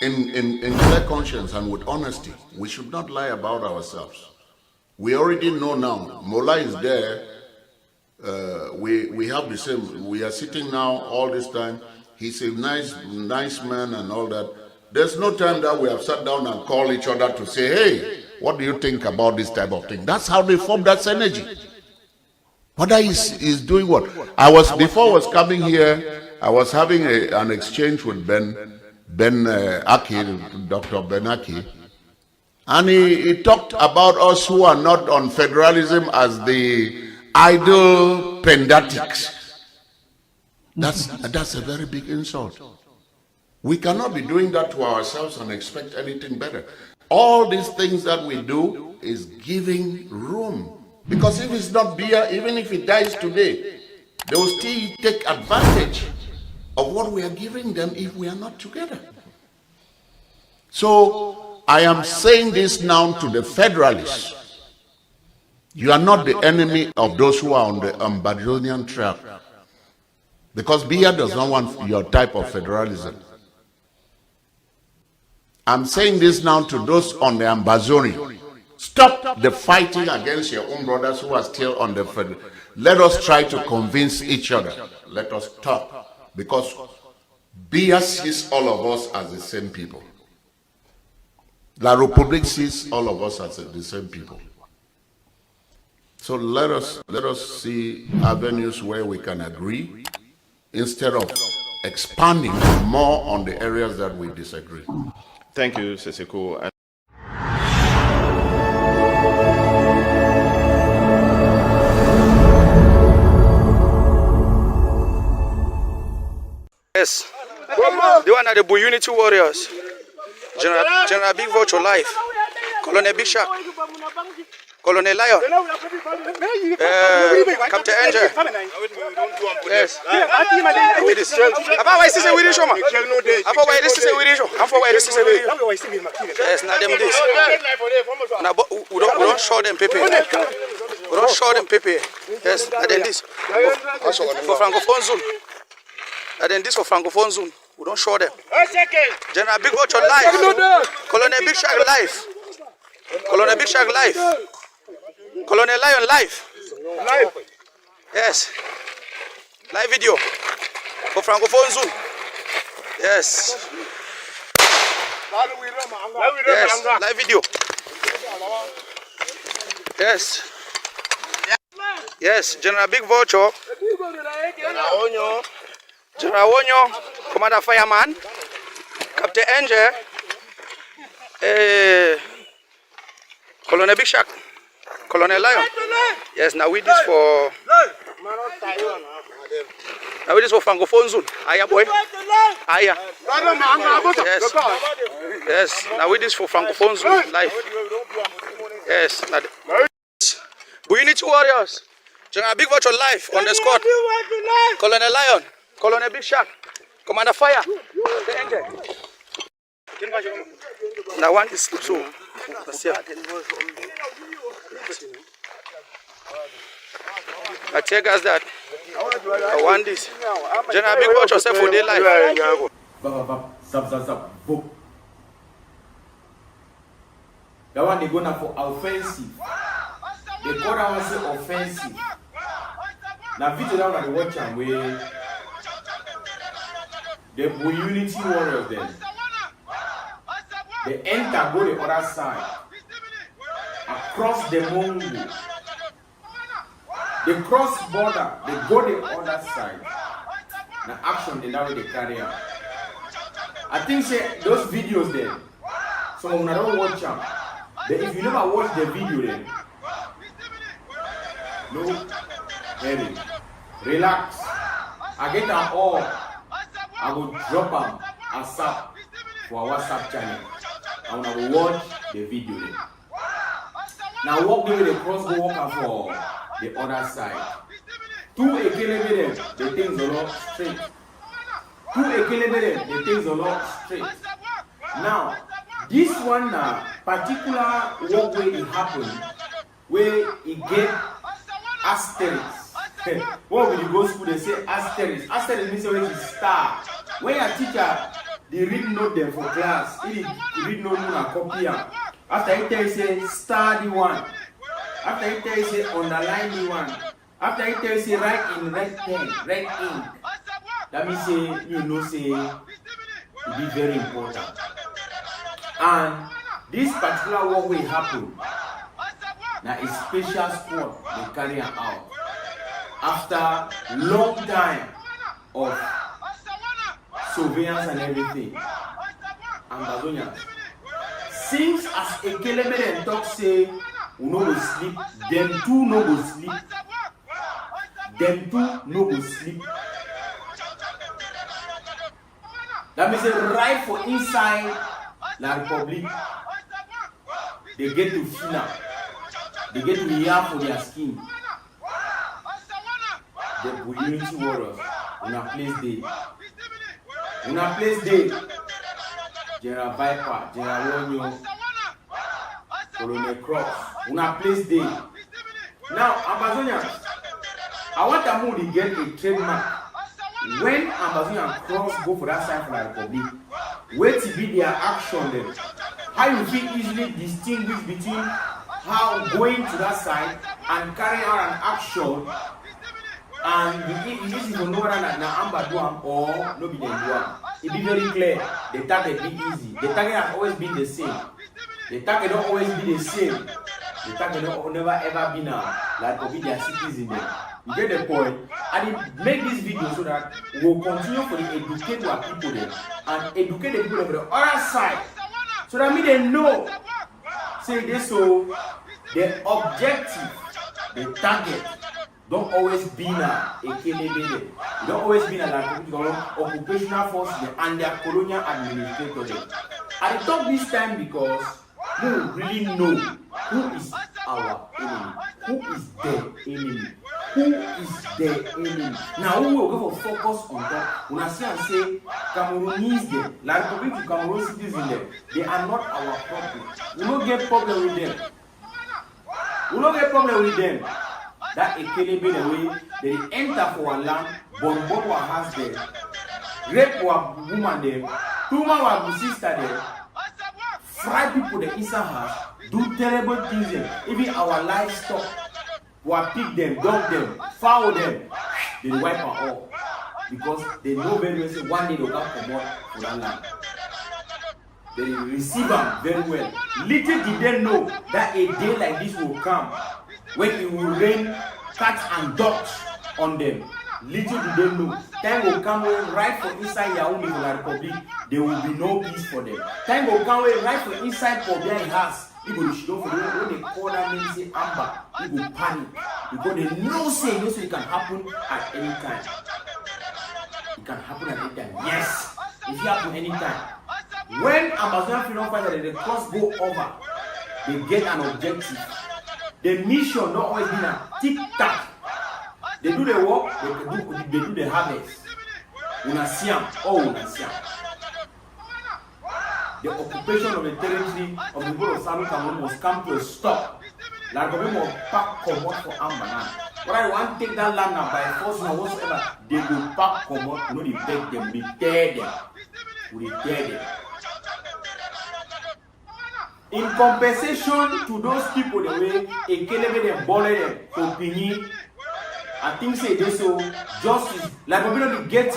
clear conscience and with honesty. We should not lie about ourselves. We already know now. Mola is there. We have the same. We are sitting now all this time. He's a nice man and all that. There's no time that we have sat down and called each other to say, hey, what do you think about this type of thing? That's how they form that synergy. Whether he's doing what? Before I was coming here, I was having an exchange with Ben Aki, Dr. Ben Aki, and he talked about us who are not on federalism as the idle pendatics. That's a very big insult. We cannot be doing that to ourselves and expect anything better. All these things that we do is giving room. Because if it's not Bia, even if it dies today, they will still take advantage of what we are giving them if we are not together. So I am saying this now to the federalists. You are not the enemy of those who are on the Ambazonian track. Because Bia does not want your type of federalism. I'm saying this now to those on the Ambazonian. Stop the fighting against your own brothers who are still on the federal. Let us try to convince each other. Let us talk. Because Bia sees all of us as the same people. La Republique sees all of us as the same people. So let us see avenues where we can agree instead of expanding more on the areas that we disagree. Thank you, Seseko. They one are the Unity Warriors. General Big Vulture Life. Colonel Big Shark. Colonel Lion. Captain Angel. Yes. Apa why this is we show man? Apa why this is we show? Apa why this is we show? Yes, na them this. Na we don't show them paper. We don't show them paper. Yes, na them this. For Francophone zone. Na them this for Francophone zone. We don't show them. General Big Vulture Life. Colonel Big Shark Life. Colonel Big Shark Life. Colonel Lion Live. Yes. Live video for Francophone Zoom. Yes. Yes. Live video. Yes. Yes. General Big Vulture. General Onyo. Commander Fireman. Captain Angel. Colonel Big Shark. Colonel Lion. Yes, now we this for Francophone Zone. Aya boy. Aya. Yes. Yes. Now we this for Francophone Zone live. Yes. Now Unity Warriors. General Big Vulture Live on the squad. Colonel Lion. Colonel Big Shark. Commander Fire. Now one is so. I tell guys that I want this. General Big Vulture yourself for their life. That one they go now for offensive. They call that one say offensive. Now video that one they watch and where the Unity Warriors then. They enter go the other side. Across the Mongo. They cross border, they go the other side. The action they now they carry out. I think say those videos there. So when I don't watch them, but if you never watch the video then, no, very relax. I get them all. I will drop them as up for our WhatsApp channel. And I will watch the video then. Now walk with the crossbow walker for the other side. Two equilibrium, the things are not straight. Two equilibrium, the things are not straight. Now, this one particular walkway it happened where it get asterisk. What will you go to school? They say asterisk. Asterisk means always star. When your teacher they read note them for class, he read note and copy them. After it tells say star the one. After it tells say underline the one. After it tells say write in red pen, red ink. That means say you know say it be very important. And this particular work will happen. Now a special squad they carry out after long time of surveillance and everything. Ambazonian. Since as a Kelemen and talk say we no go sleep, them two no go sleep. Them two no go sleep. That means right for inside La Republic, they get to feel now. They get to hear for their skin. The Unity Warriors, una place day. Una place day. General Viper, General Onyo, Colonel Cross, una place day. Now, Ambazonians, I want to move to get a trademark. When Ambazonian cross go for that side for the Republic, wait to be their action then. How you feel easily distinguish between how going to that side and carrying out an action and this is no other than Amba do or no be them do. It be very clear. The target be easy. The target has always been the same. The target don't always be the same. The target don't never ever been like be their citizen there. You get the point? And it make this video so that we'll continue for the educate our people there and educate the people on the other side. So that means they know. Say this so the objective, the target don't always be a KLB, don't always be a occupational force and their colonial administrator. I talk this time because we really know who is our enemy, who is their enemy, who is their enemy. Now we will go for focus on that. When I see and say Cameroonese them, like Republic of Cameroon citizens them, they are not our problem. We don't get problem with them. We don't get problem with them. That Ekelebe the way they enter for our land, bomb our house there, rape our woman there, tumor our sister there, fry people the inside house, do terrible things there. Even our livestock, we pick them, dog them, foul them, they wipe our all. Because they know very well say one day they'll come out for that land. They receive them very well. Little did they know that a day like this will come when it will rain cats and dogs on them. Little did they know. Time will come when right from inside Yaoundé for the Republic, there will be no peace for them. Time will come when right from inside Pobia in house, it will show for them when they call that name say Amber, it will panic. Because they know say this can happen at any time. It can happen at any time. Yes, it can happen anytime. When Ambazonian freedom fighters they cross go over, they get an objective. The mission not always been a tic-tac. They do the work, they do the harvest. Unasiam, Unasiam. The occupation of the territory of the people of Southern Cameroon must come to a stop. Like we will pack commode for Ambanan. But I want to take that land now by force or whatsoever. They will pack commode, you know, they beg them, they tear them. We tear them. In compensation to those people, the way a kelebe them bully them for Pini, I think say this so justice. Like we don't get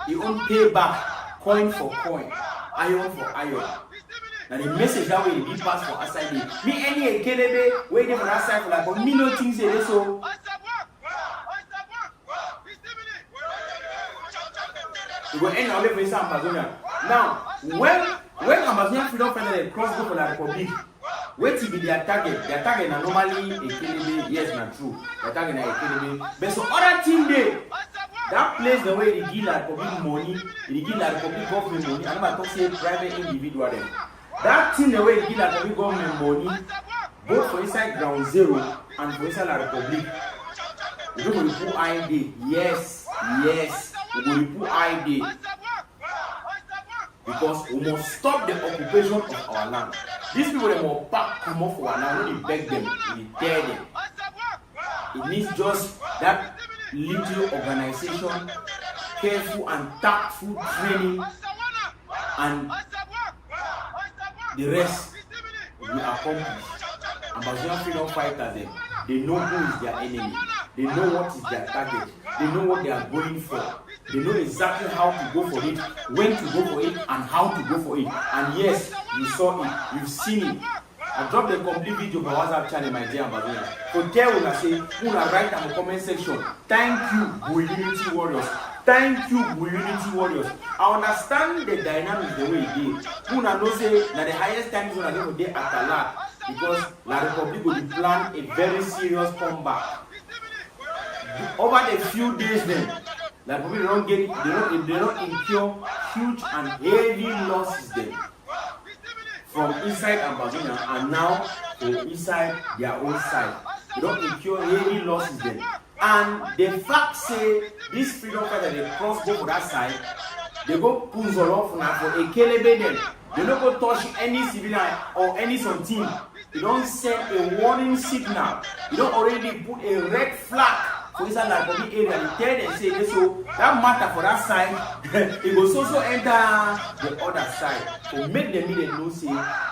your own payback, coin for coin, iron for iron. Now the message that way be passed for outside me. Me any a kelebe waiting for outside for like, but me no think say this so. We will end our way for Ambazonian. Now when Ambazonian freedom fighters cross go for the Republic, wait to be their target. Their target are normally a KLB, yes, not true. Their target are a KLB. But so other team there, that place the way they give the Republic money, they give the Republic government money. I'm not talking private individual them. That team the way they give the Republic government money, both for inside ground zero and for inside the Republic. We go to put ID. Yes. We go to put ID. Because we must stop the occupation of our land. These people they will pack come off our land, when we beg them, we tear them. It needs just that little organization, careful and tactful training, and the rest will accomplish. Ambazonian freedom fighters, they know who is their enemy. They know what is their target. They know what they are going for. They know exactly how to go for it, when to go for it, and how to go for it. And yes, you saw it, you've seen it. I dropped a complete video for WhatsApp channel, my dear Ambazonian. So tell when I say, who will write in the comment section, thank you, Unity Warriors. Thank you, Unity Warriors. I understand the dynamics the way it is. Who know say that the highest time is when I go for day after that, because La Republic will plan a very serious comeback. Over the few days then, like people don't get, they don't incur huge and heavy losses then from inside Ambazonian and now to inside their own side. They don't incur heavy losses then. And the fact say this freedom fighter they cross go for that side, they go puzzle off now for a kelebe then. They don't go touch any civilian or any some team. They don't send a warning signal. They don't already put a red flag. For inside the Republic area, they tell them say so that matter for that side, it will also enter the other side. So make them know say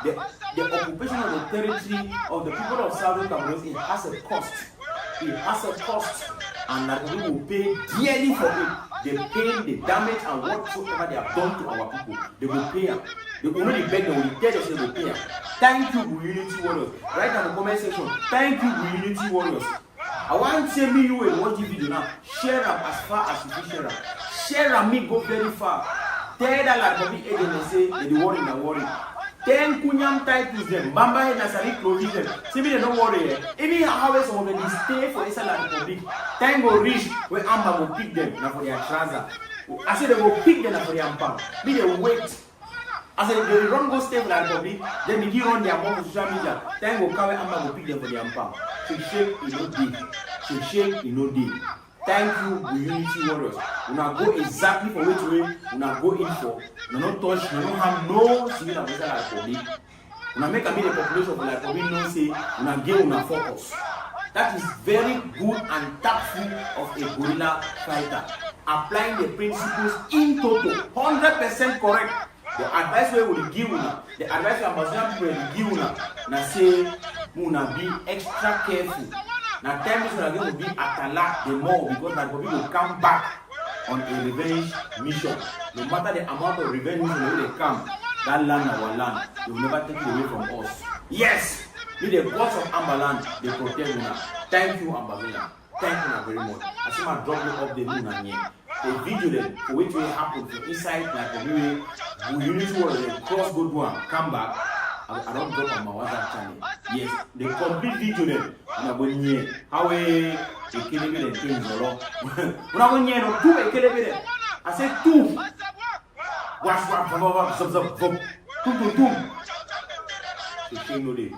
the occupation of the territory of the people of Southern Cameroon, it has a cost. It has a cost, and that we will pay dearly for it. They pay the damage and whatsoever they have done to our people. They will pay them. They will only beg them, will tell them they will pay them. Thank you, Unity Warriors. Write in the comment section. Thank you, Unity Warriors. I want to tell me you will watch the video now. Share them as far as you can share them. Share them, me go very far. Tell that like the agent and say the worry. 10 kunyam titles them, Bamba and Nasari clothes them. See me, don't worry. Even how some of them stay for Islam Republic. Time will reach where Amba will pick them now for their trouser. I said they will pick them now for their pump. Be they wait. I said they run go stay for the Republic. Then they give on their mom social media. Time will come Amba will pick them for their pump. So shame is no day. So shame is no day. Thank you, the Unity Warriors. We now go exactly for which way we now go in for. We not touch, we don't have no civil and military republic. We now make a bit of population of like we no say, we now give una focus. That is very good and tactful of a guerrilla fighter. Applying the principles in total, 100% correct. The advice we will give una, the advice we Ambazonian people will give una, now say, we now be extra careful. Now, time is going to be at the more because that people will come back on a revenge mission. No matter the amount of revenge mission they come, that land, our land, they will never take it away from us. Yes, with the gods of Ambaland, they protect Luna. Thank you, Ambazonian. Thank you very much. I see my drop up the Luna here. A video then, for which will happen from inside like a way, we usually want to cross go one, come back. I don't drop on my WhatsApp channel. Yes, the complete video then. I'm going here. How a kilometer and things a lot. When I'm going here, no 2 a kilometer. I said 2. Watch, boom. The king no day.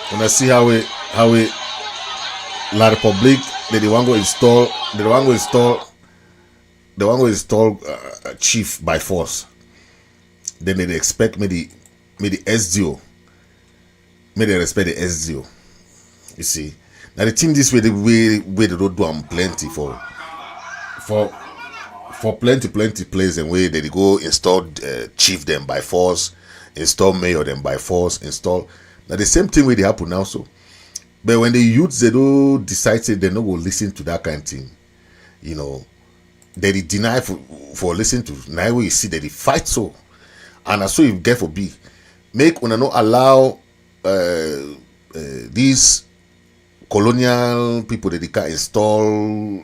When I see how we La Republic they want to install chief by force. Then they expect me the SDO. May they respect the SDO. You see. Now the team this way the way they don't do them plenty for plenty places and way they go install chief them by force, install mayor them by force, install. Now the same thing way they happen now so. But when the youths they don't decide they not go listen to that kind of thing, you know, they deny for listening to. Now we see that they fight so, and so if get for be make when not allow these colonial people that they can install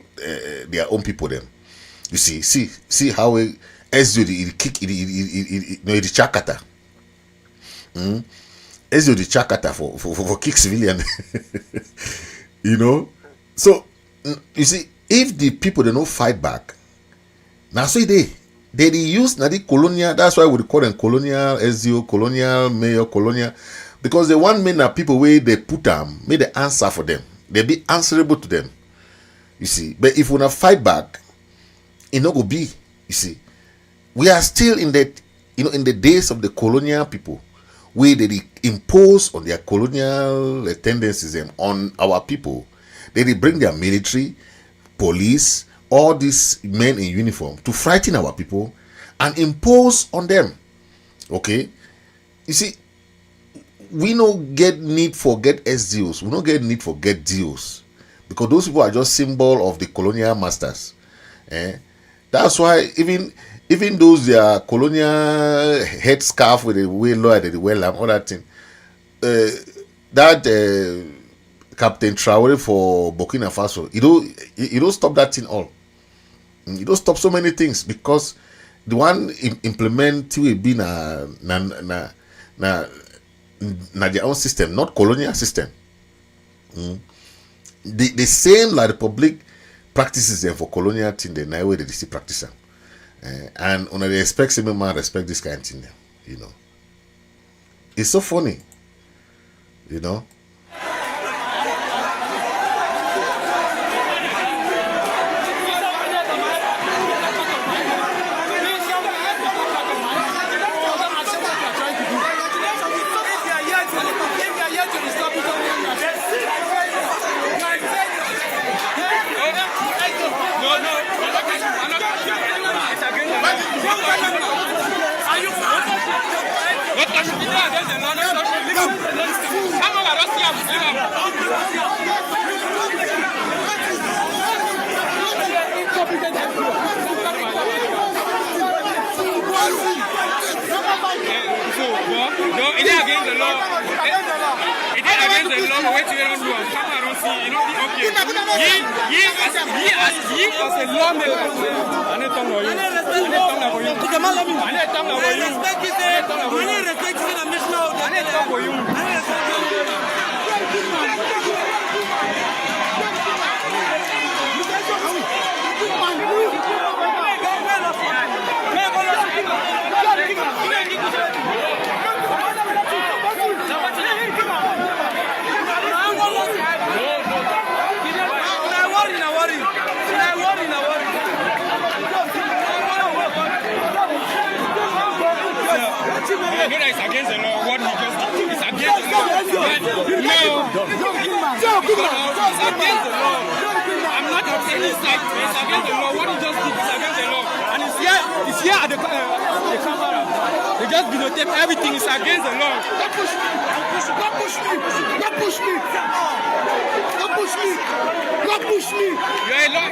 their own people them. You see how SDO the kick the chakata. SDO the chakata for kick civilian. You know, so you see if the people they don't fight back, now so they use now the colonial. That's why we call them colonial SDO, colonial mayor, colonial, because the one men are people where they put them, may they answer for them. They be answerable to them. You see, but if we not fight back, it not go be. You see, we are still in that, you know, in the days of the colonial people, where they impose on their colonial tendencies on our people. They bring their military, police, all these men in uniform to frighten our people and impose on them. Okay, you see, we no get need for get SDOs. We don't get need for get deals. because those people are just symbol of the colonial masters. That's why even those their colonial headscarf with the way lawyer, the way lamb, all that thing. Captain Traore for Burkina Faso, you don't stop that thing all. You don't stop so many things because the one implement will be na their own system, not colonial system. The same La Republic practices them for colonial thing, the way they still practice them. And when they expect some man respect this kind of thing, you know. It's so funny, you know. No, it is against the law. It is against the law. What you don't do on camera, don't see. You know, okay. He as a lawmaker. I need to know you. I know that it's against the law. What he just did is against the law. No, it's against the law. I'm not saying it's like it's against the law. What he just did is against the law. And it's here at the camera. They just videotape everything. It's against the law. Don't push me. Don't push me. Don't push me. Don't push me. Don't push me. You're a law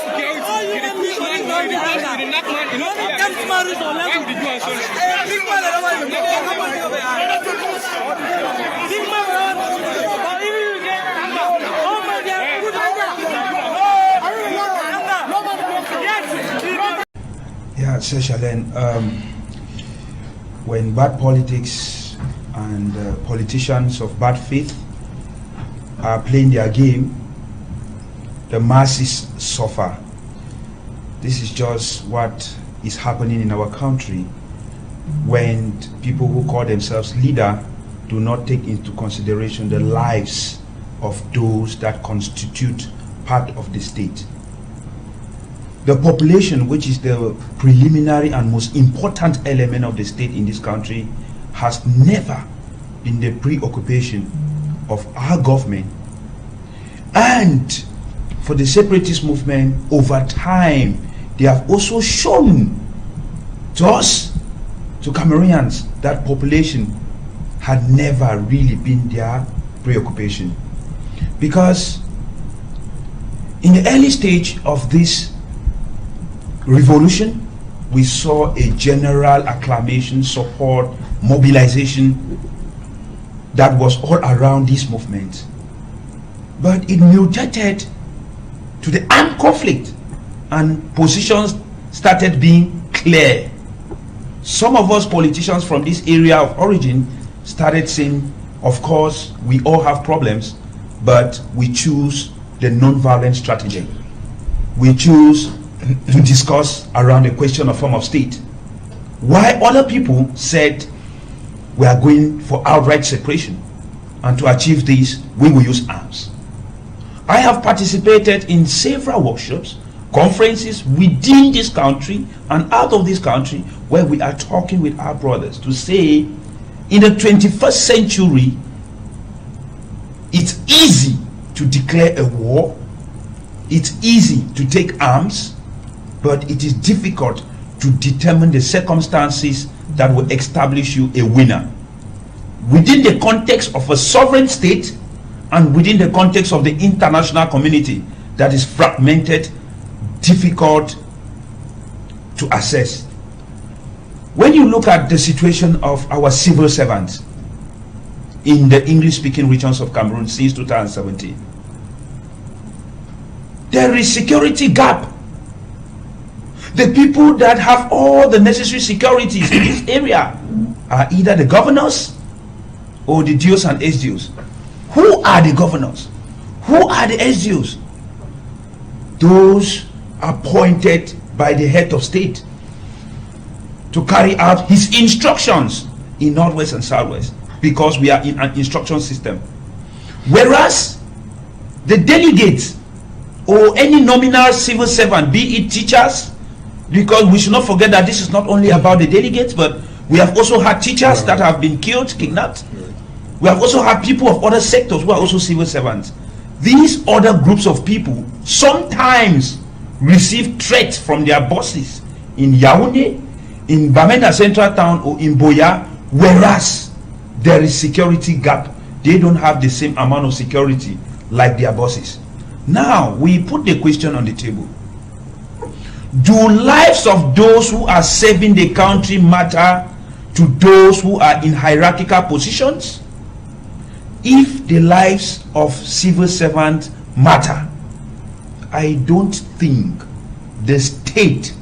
security. You're the push man. You're the knock man. You know why would you do on social? Yeah, Seshalen, when bad politics and politicians of bad faith are playing their game, the masses suffer. This is just what is happening in our country when people who call themselves leader do not take into consideration the lives of those that constitute part of the state. The population, which is the preliminary and most important element of the state in this country, has never been the preoccupation of our government. And for the separatist movement, over time, they have also shown to us, to Cameroonians, that population had never really been their preoccupation. Because in the early stage of this revolution, we saw a general acclamation, support, mobilization that was all around this movement. But it mutated to the armed conflict and positions started being clear. Some of us politicians from this area of origin started saying, of course, we all have problems, but we choose the non-violent strategy. We choose to discuss around the question of form of state. While other people said, we are going for outright separation, and to achieve this, we will use arms. I have participated in several workshops, conferences within this country and out of this country, where we are talking with our brothers to say, in the 21st century, it's easy to declare a war, it's easy to take arms, but it is difficult to determine the circumstances that will establish you a winner. Within the context of a sovereign state, and within the context of the international community that is fragmented, difficult to assess. When you look at the situation of our civil servants in the English-speaking regions of Cameroon since 2017, there is security gap. The people that have all the necessary securities in this area are either the governors or the DOs and SDOs. Who are the governors? Who are the SDOs? Those appointed by the head of state to carry out his instructions in Northwest and Southwest, because we are in an instruction system. Whereas the delegates or any nominal civil servant, be it teachers, because we should not forget that this is not only about the delegates, but we have also had teachers that have been killed, kidnapped. We have also had people of other sectors who are also civil servants. These other groups of people sometimes receive threats from their bosses in Yaoundé, in Bamenda Central Town, or in Boya, whereas there is security gap. They don't have the same amount of security like their bosses. Now, we put the question on the table. Do lives of those who are serving the country matter to those who are in hierarchical positions? If the lives of civil servants matter, I don't think the state,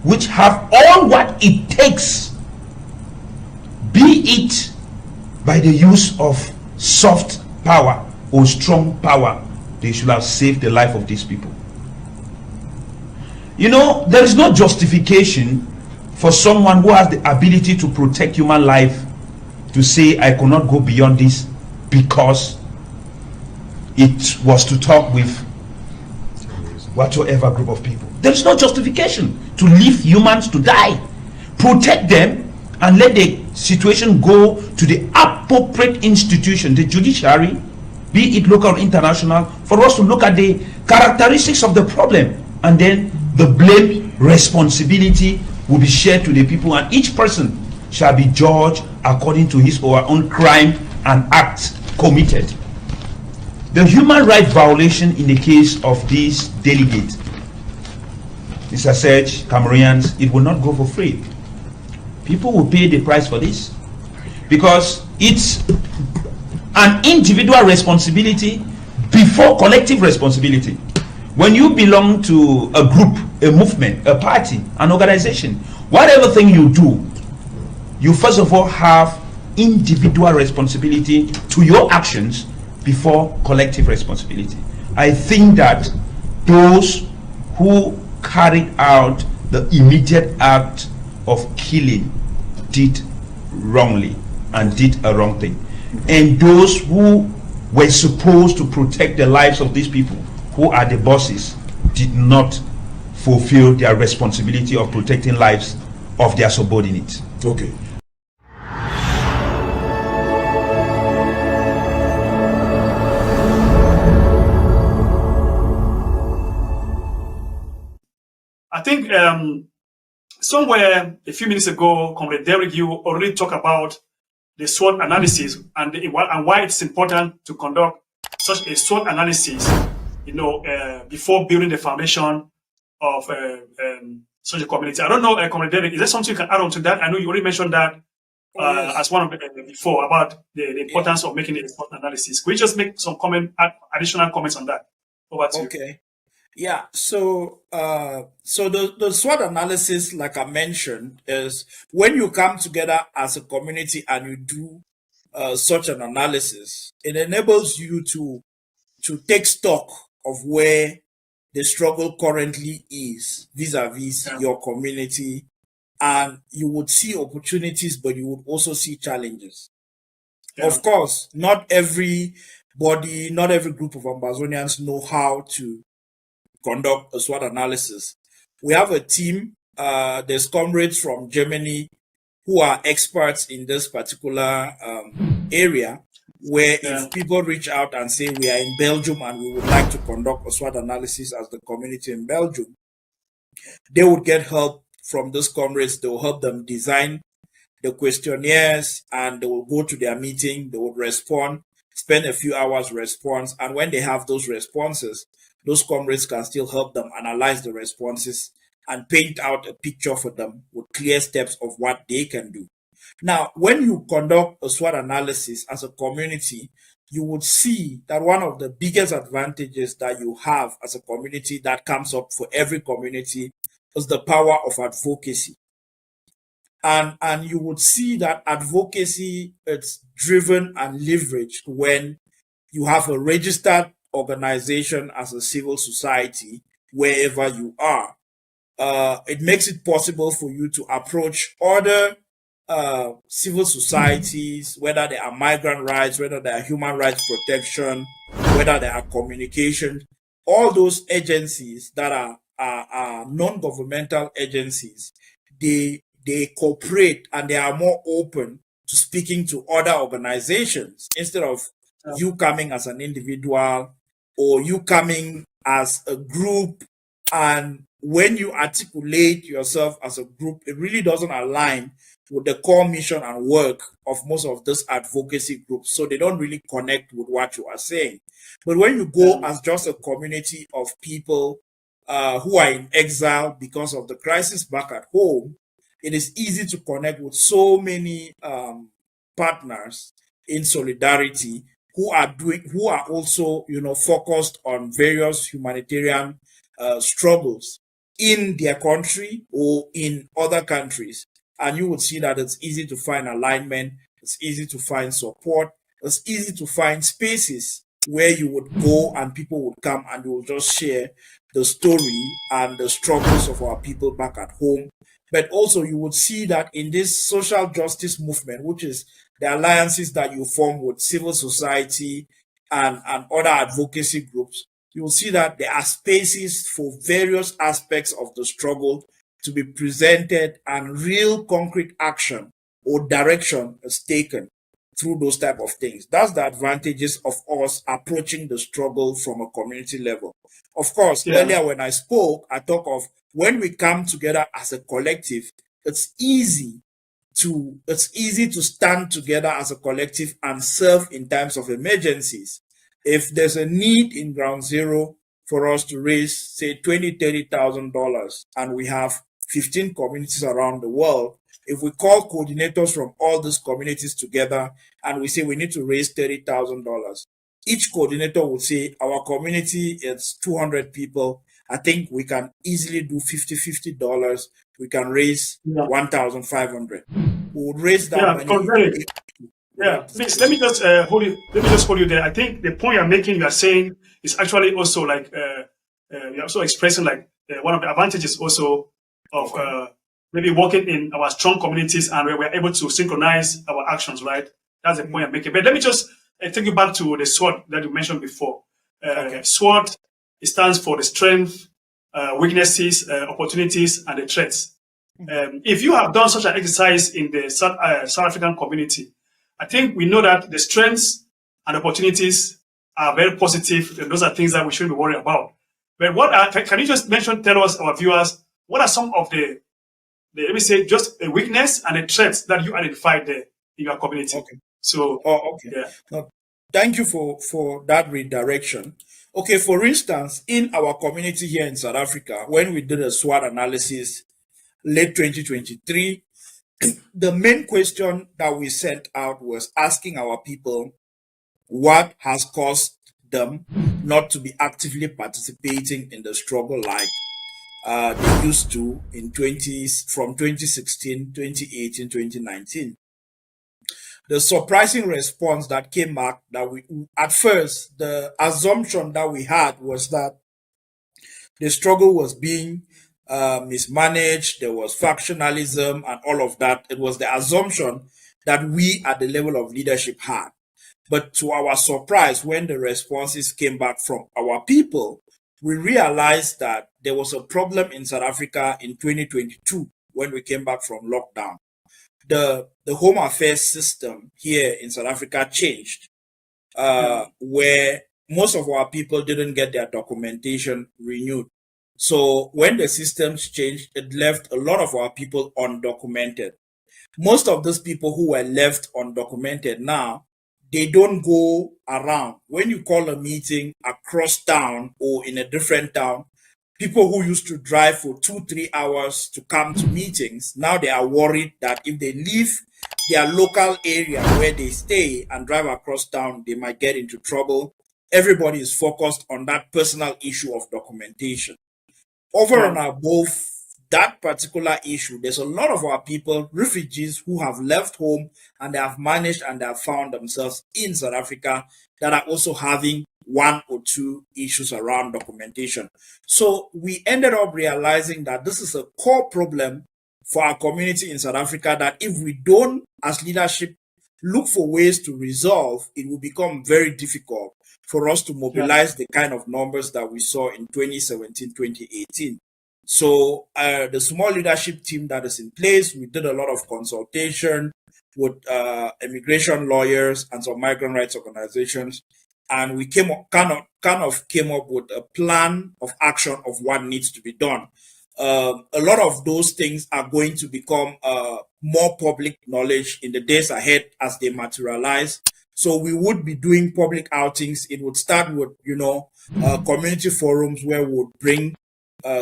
which have all what it takes, be it by the use of soft power or strong power, they should have saved the life of these people. You know, there is no justification for someone who has the ability to protect human life to say, I could not go beyond this because it was to talk with whatsoever group of people. There is no justification to leave humans to die. Protect them and let the situation go to the appropriate institution, the judiciary, be it local or international, for us to look at the characteristics of the problem, and then the blame responsibility will be shared to the people, and each person shall be judged according to his or her own crime and act committed. The human rights violation in the case of these delegates, Mr. Serge, Cameroonians, it will not go for free. People will pay the price for this, because it's an individual responsibility before collective responsibility. When you belong to a group, a movement, a party, an organization, whatever thing you do, you first of all have individual responsibility to your actions before collective responsibility. I think that those who carried out the immediate act of killing did wrongly and did a wrong thing. And those who were supposed to protect the lives of these people, who are the bosses, did not fulfill their responsibility of protecting lives of their subordinates. Okay. I think somewhere a few minutes ago, Comrade Derek, you already talked about the SWOT analysis and why it's important to conduct such a SWOT analysis, you know, before building the foundation of such a community. I don't know, Comrade Derek, is there something you can add on to that? I know you already mentioned that as one of the before about the importance of making a SWOT analysis. Could you just make some additional comments on that? Over to you. Yeah, so the SWOT analysis, like I mentioned, is when you come together as a community and you do such an analysis, it enables you to take stock of where the struggle currently is vis-a-vis your community, and you would see opportunities, but you would also see challenges. Of course, not everybody, not every group of Ambazonians know how to conduct a SWOT analysis. We have a team, there's comrades from Germany who are experts in this particular area, where if people reach out and say we are in Belgium and we would like to conduct a SWOT analysis as the community in Belgium, they would get help from those comrades. They will help them design the questionnaires, and they will go to their meeting, they would respond. spend a few hours response, and when they have those responses, those comrades can still help them analyze the responses and paint out a picture for them with clear steps of what they can do. Now, when you conduct a SWOT analysis as a community, you would see that one of the biggest advantages that you have as a community that comes up for every community is the power of advocacy. And you would see that advocacy is driven and leveraged when you have a registered organization as a civil society wherever you are. It makes it possible for you to approach other civil societies, whether they are migrant rights, whether they are human rights protection, whether they are communication, all those agencies that are non-governmental agencies, they cooperate and they are more open to speaking to other organizations instead of you coming as an individual or you coming as a group. And when you articulate yourself as a group, it really doesn't align with the core mission and work of most of these advocacy groups. So they don't really connect with what you are saying. But when you go as just a community of people who are in exile because of the crisis back at home, it is easy to connect with so many partners in solidarity who are also, focused on various humanitarian struggles in their country or in other countries. And you would see that it's easy to find alignment, it's easy to find support, it's easy to find spaces where you would go and people would come and you will just share the story and the struggles of our people back at home. But also you would see that in this social justice movement, which is the alliances that you form with civil society and other advocacy groups, you will see that there are spaces for various aspects of the struggle to be presented and real concrete action or direction is taken through those type of things. That's the advantages of us approaching the struggle from a community level. Of course, earlier when I spoke, I talked of when we come together as a collective, it's easy to stand together as a collective and serve in times of emergencies. If there's a need in ground zero for us to raise, say, $20,000-$30,000, and we have 15 communities around the world, if we call coordinators from all these communities together and we say we need to raise $30,000, each coordinator would say our community is 200 people. I think we can easily do $50. We can raise 1,500. We would raise that money. Please let me just hold you. Let me just hold you there. I think the point you're making, you are saying, is actually also like you're also expressing like one of the advantages also of maybe working in our strong communities and where we're able to synchronize our actions, right? That's the point I'm making. But let me just take you back to the SWOT that you mentioned before. SWOT, it stands for the strength, weaknesses, opportunities, and the threats. If you have done such an exercise in the South African community, I think we know that the strengths and opportunities are very positive, and those are things that we shouldn't be worried about. But can you just tell us, our viewers, what are some of the let me say, just a weakness and a threat that you identified there in your community? Okay. So, No, thank you for that redirection. Okay, for instance, in our community here in South Africa, when we did a SWOT analysis late 2023, the main question that we sent out was asking our people what has caused them not to be actively participating in the struggle like they used to from 2016, 2018, 2019. The surprising response that came back that at first, the assumption that we had was that the struggle was being mismanaged, there was factionalism and all of that. It was the assumption that we at the level of leadership had. But to our surprise, when the responses came back from our people, we realized that there was a problem in South Africa in 2022 when we came back from lockdown. The Home Affairs system here in South Africa changed, where most of our people didn't get their documentation renewed. So when the systems changed, it left a lot of our people undocumented. Most of those people who were left undocumented now, they don't go around. When you call a meeting across town or in a different town, people who used to drive for 2-3 hours to come to meetings, now they are worried that if they leave their local area where they stay and drive across town, they might get into trouble. Everybody is focused on that personal issue of documentation. Over and above that particular issue, there's a lot of our people, refugees, who have left home and they have managed and they have found themselves in South Africa that are also having 1 or 2 issues around documentation. So we ended up realizing that this is a core problem for our community in South Africa, that if we don't, as leadership, look for ways to resolve, it will become very difficult for us to mobilize the kind of numbers that we saw in 2017, 2018. So the small leadership team that is in place, we did a lot of consultation with immigration lawyers and some migrant rights organizations, and we kind of came up with a plan of action of what needs to be done. A lot of those things are going to become more public knowledge in the days ahead as they materialize. So we would be doing public outings. It would start with, community forums where we would bring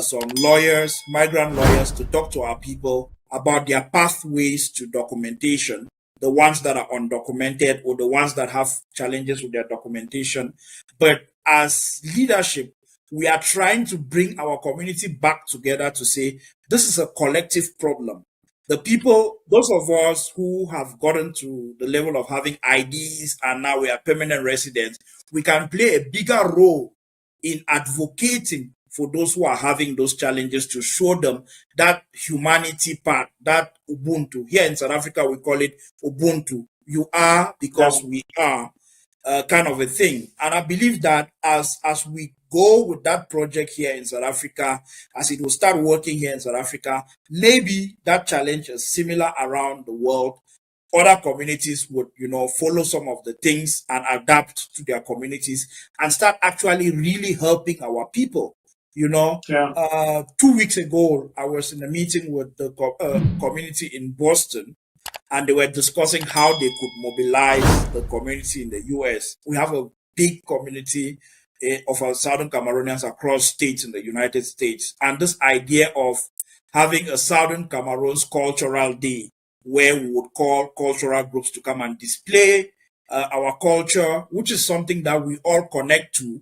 some lawyers, migrant lawyers, to talk to our people about their pathways to documentation, the ones that are undocumented or the ones that have challenges with their documentation. But as leadership, we are trying to bring our community back together to say, this is a collective problem. The people, those of us who have gotten to the level of having IDs and now we are permanent residents, we can play a bigger role in advocating for those who are having those challenges, to show them that humanity part, that Ubuntu. Here in South Africa, we call it Ubuntu. You are because we are, kind of a thing. And I believe that as we go with that project here in South Africa, as it will start working here in South Africa, maybe that challenge is similar around the world. Other communities would, follow some of the things and adapt to their communities and start actually really helping our people. 2 weeks ago, I was in a meeting with the community in Boston, and they were discussing how they could mobilize the community in the US. We have a big community of our Southern Cameroonians across states in the United States. And this idea of having a Southern Cameroon's Cultural Day, where we would call cultural groups to come and display our culture, which is something that we all connect to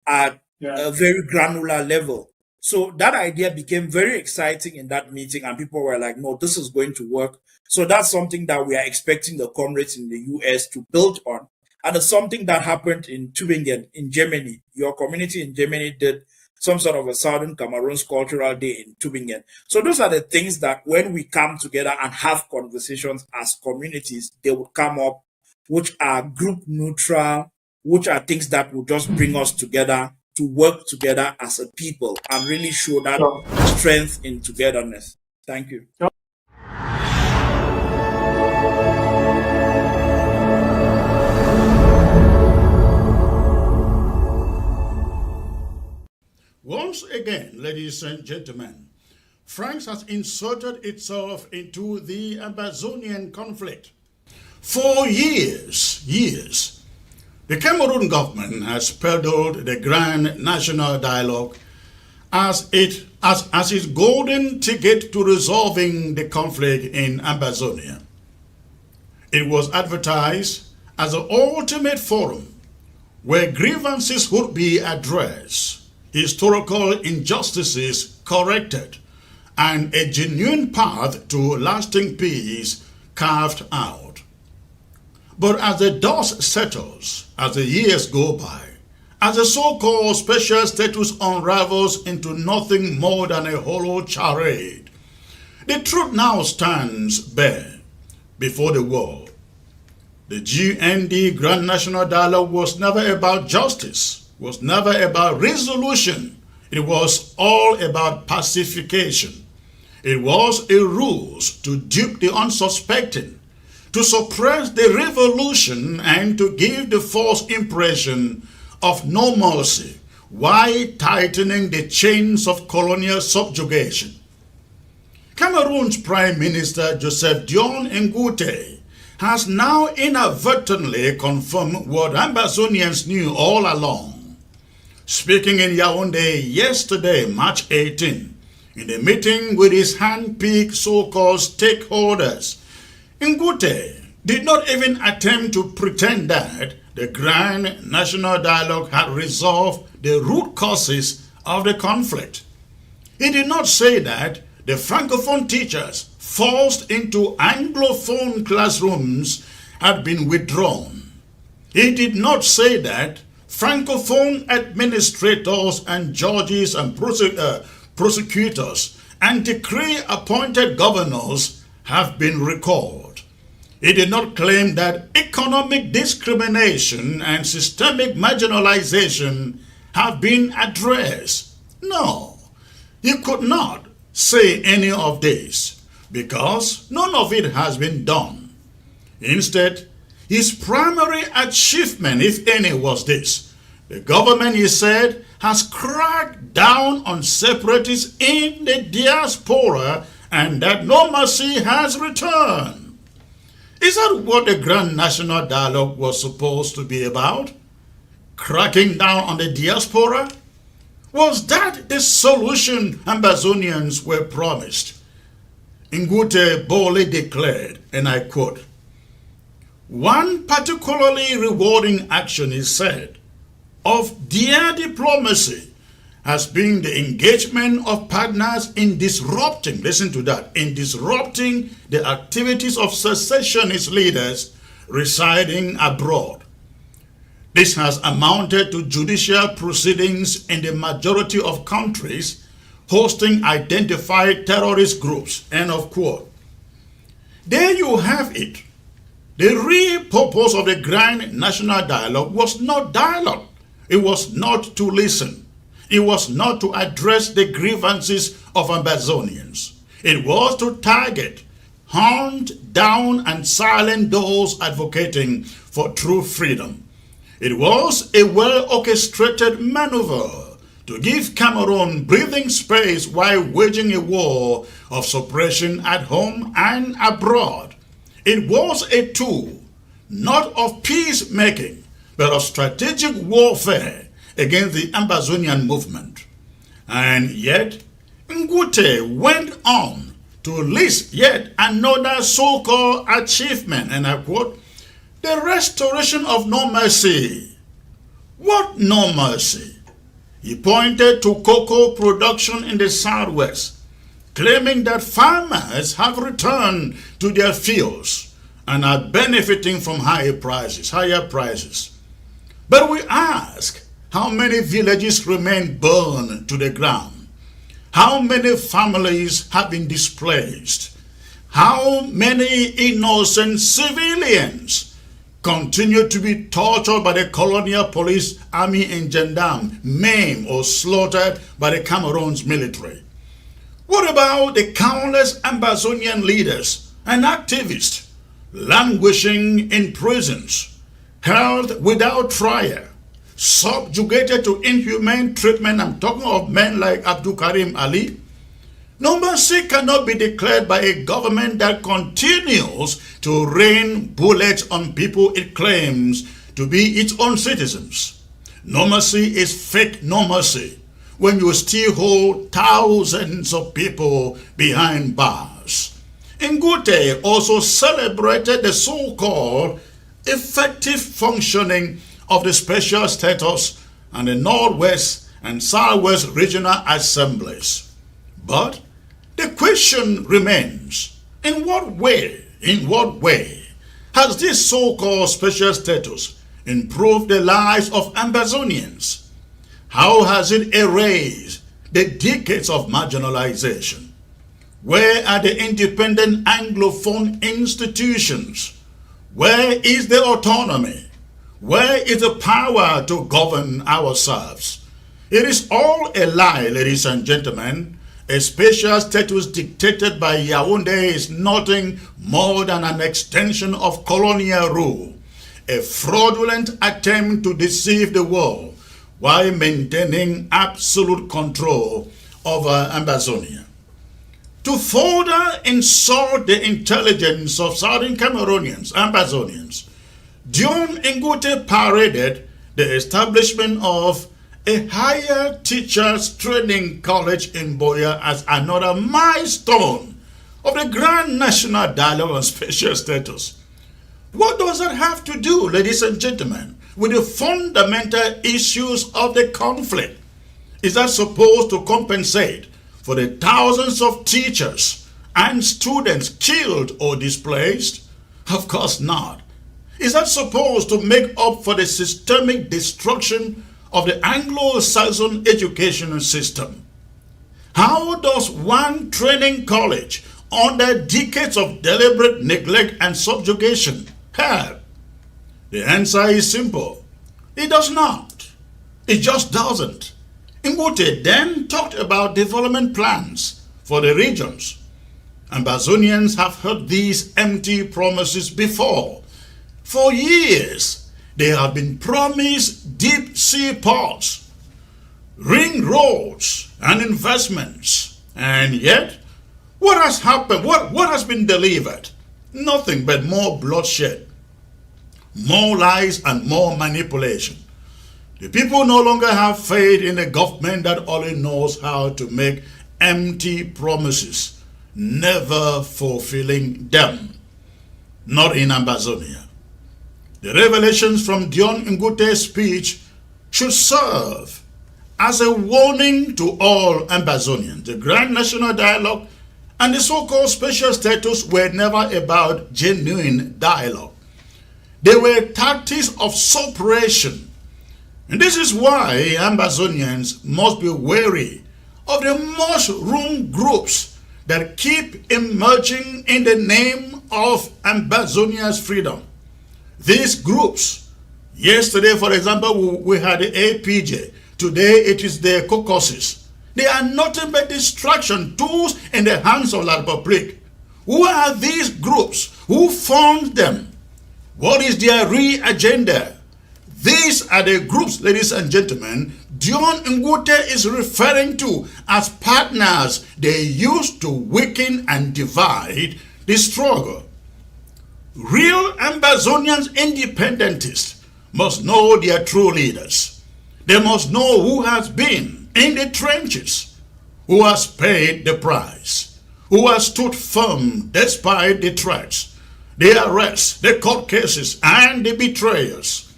at a very granular level. So that idea became very exciting in that meeting, and people were like, no, this is going to work. So that's something that we are expecting the comrades in the US to build on. And it's something that happened in Tübingen in Germany. Your community in Germany did some sort of a Southern Cameroon's Cultural Day in Tübingen. So those are the things that when we come together and have conversations as communities, they would come up, which are group neutral, which are things that will just bring us together to work together as a people and really show that strength in togetherness. Thank you. Once again, ladies and gentlemen, France has inserted itself into the Ambazonian conflict. For years, the Cameroon government has peddled the grand national dialogue as its golden ticket to resolving the conflict in Ambazonia. It was advertised as the ultimate forum where grievances would be addressed, historical injustices corrected, and a genuine path to lasting peace carved out. But as the dust settles, as the years go by, as the so-called special status unravels into nothing more than a hollow charade, the truth now stands bare before the world. The GND Grand National Dialogue was never about justice, was never about resolution. It was all about pacification. It was a ruse to dupe the unsuspecting, to suppress the revolution, and to give the false impression of no mercy, while tightening the chains of colonial subjugation. Cameroon's Prime Minister Joseph Dion Ngute has now inadvertently confirmed what Ambazonians knew all along. Speaking in Yaoundé yesterday, March 18, in a meeting with his hand-picked so-called stakeholders, Ngute did not even attempt to pretend that the Grand National Dialogue had resolved the root causes of the conflict. He did not say that the Francophone teachers forced into Anglophone classrooms had been withdrawn. He did not say that Francophone administrators and judges and prosecutors and decree-appointed governors have been recalled. He did not claim that economic discrimination and systemic marginalization have been addressed. No, he could not say any of this because none of it has been done. Instead, his primary achievement, if any, was this: the government, he said, has cracked down on separatists in the diaspora and that no mercy has returned. Is that what the Grand National Dialogue was supposed to be about? Cracking down on the diaspora? Was that the solution Ambazonians were promised? Ngute boldly declared, and I quote, "One particularly rewarding action," he said, "of their diplomacy has been the engagement of partners in disrupting," listen to that, "in disrupting the activities of secessionist leaders residing abroad. This has amounted to judicial proceedings in the majority of countries hosting identified terrorist groups," end of quote. There you have it. The real purpose of the Grand National Dialogue was not dialogue. It was not to listen. It was not to address the grievances of Ambazonians. It was to target, hunt down, and silence those advocating for true freedom. It was a well-orchestrated maneuver to give Cameroon breathing space while waging a war of suppression at home and abroad. It was a tool, not of peacemaking, but of strategic warfare against the Ambazonian movement. And yet, Ngute went on to list yet another so-called achievement, and I quote, "the restoration of no mercy." What no mercy? He pointed to cocoa production in the southwest, claiming that farmers have returned to their fields and are benefiting from higher prices. But we ask, how many villages remain burned to the ground? How many families have been displaced? How many innocent civilians continue to be tortured by the colonial police, army, and gendarme, maimed or slaughtered by the Cameroon's military? What about the countless Ambazonian leaders and activists languishing in prisons, held without trial, subjugated to inhumane treatment? I'm talking of men like Abdul Karim Ali. No mercy cannot be declared by a government that continues to rain bullets on people it claims to be its own citizens. No mercy is fake no mercy when you still hold thousands of people behind bars. Ngute also celebrated the so-called effective functioning of the special status and the Northwest and Southwest regional assemblies. But the question remains, in what way has this so-called special status improved the lives of Ambazonians? How has it erased the decades of marginalization? Where are the independent Anglophone institutions? Where is the autonomy? Where is the power to govern ourselves? It is all a lie, ladies and gentlemen. A special status dictated by Yaoundé is nothing more than an extension of colonial rule, a fraudulent attempt to deceive the world while maintaining absolute control over Ambazonia. to further insult the intelligence of Southern Cameroonians, Ambazonians, Dion Ngute paraded the establishment of a higher teachers training college in Boya as another milestone of the Grand National Dialogue on Special Status. What does that have to do, ladies and gentlemen, with the fundamental issues of the conflict? Is that supposed to compensate for the thousands of teachers and students killed or displaced? Of course not. Is that supposed to make up for the systemic destruction of the Anglo-Saxon educational system? How does one training college under decades of deliberate neglect and subjugation help? The answer is simple. It does not. It just doesn't. Ngute then talked about development plans for the regions. Ambazonians have heard these empty promises before. For years, they have been promised deep sea ports, ring roads, and investments. And yet, what has happened? What has been delivered? Nothing but more bloodshed, more lies, and more manipulation. The people no longer have faith in a government that only knows how to make empty promises, never fulfilling them. Not in Ambazonia. The revelations from Dion Ngute's speech should serve as a warning to all Ambazonians. The Grand National Dialogue and the so-called special status were never about genuine dialogue. They were tactics of suppression. And this is why Ambazonians must be wary of the mushroom groups that keep emerging in the name of Ambazonia's freedom. These groups, yesterday, for example, we had the APJ. Today, it is the caucuses. They are nothing but distraction tools in the hands of La Republique. Who are these groups? Who formed them? What is their real agenda? These are the groups, ladies and gentlemen, Dion Ngute is referring to as partners they used to weaken and divide the struggle. Real Ambazonians independentists must know their true leaders. They must know who has been in the trenches, who has paid the price, who has stood firm despite the threats, the arrests, the court cases, and the betrayals.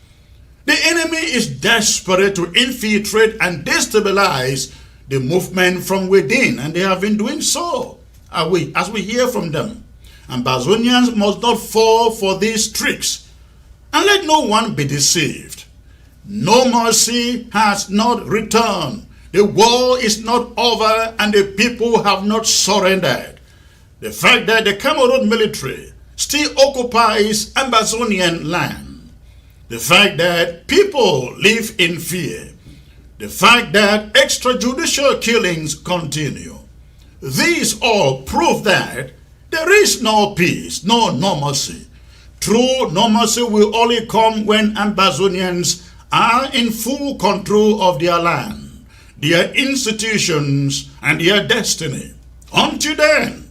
The enemy is desperate to infiltrate and destabilize the movement from within, and they have been doing so, as we hear from them. Ambazonians must not fall for these tricks, and let no one be deceived. No mercy has not returned. The war is not over, and the people have not surrendered. The fact that the Cameroon military still occupies Ambazonian land, the fact that people live in fear, the fact that extrajudicial killings continue, these all prove that there is no peace, no normalcy. True normalcy will only come when Ambazonians are in full control of their land, their institutions, and their destiny. Until then,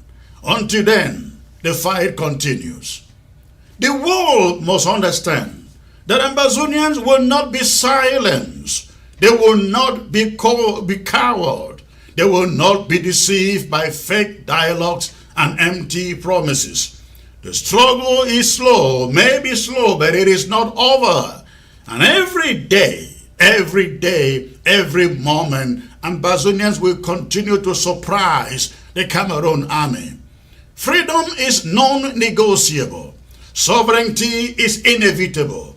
the fight continues. The world must understand that Ambazonians will not be silenced. They will not be cowed. They will not be deceived by fake dialogues and empty promises. The struggle is slow, maybe slow, but it is not over. And every day, every moment, Ambazonians will continue to surprise the Cameroon army. Freedom is non-negotiable. Sovereignty is inevitable.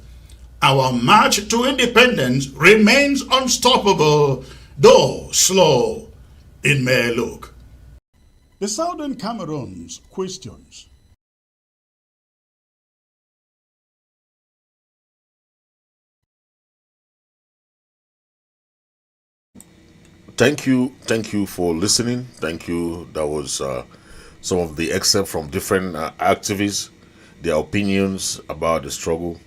Our march to independence remains unstoppable, though slow it may look. The Southern Cameroon's questions. Thank you for listening. Thank you. That was some of the excerpt from different activists, their opinions about the struggle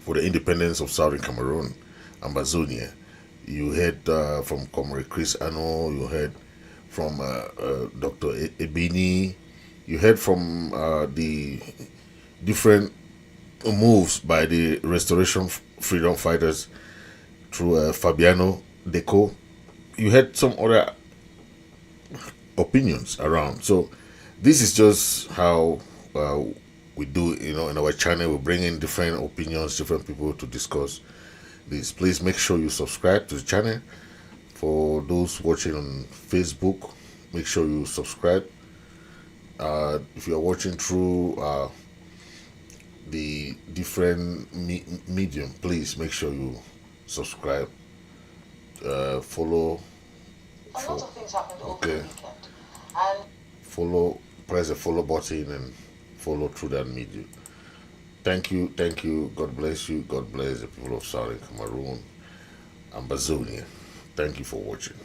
for the independence of Southern Cameroon, Ambazonia. You heard from Comrade Chris Ano, you heard from Dr. Ebini. You heard from the different moves by the Restoration Freedom Fighters through Fabiano Deco. You had some other opinions around. So this is just how we do, in our channel. We bring in different opinions, different people to discuss this. Please make sure you subscribe to the channel. For those watching on Facebook, make sure you subscribe. If you are watching through the different medium, please make sure you subscribe, follow. Okay. Follow, press the follow button and follow through that medium. Thank you. God bless you. God bless the people of Southern Cameroon, Ambazonian. Thank you for watching.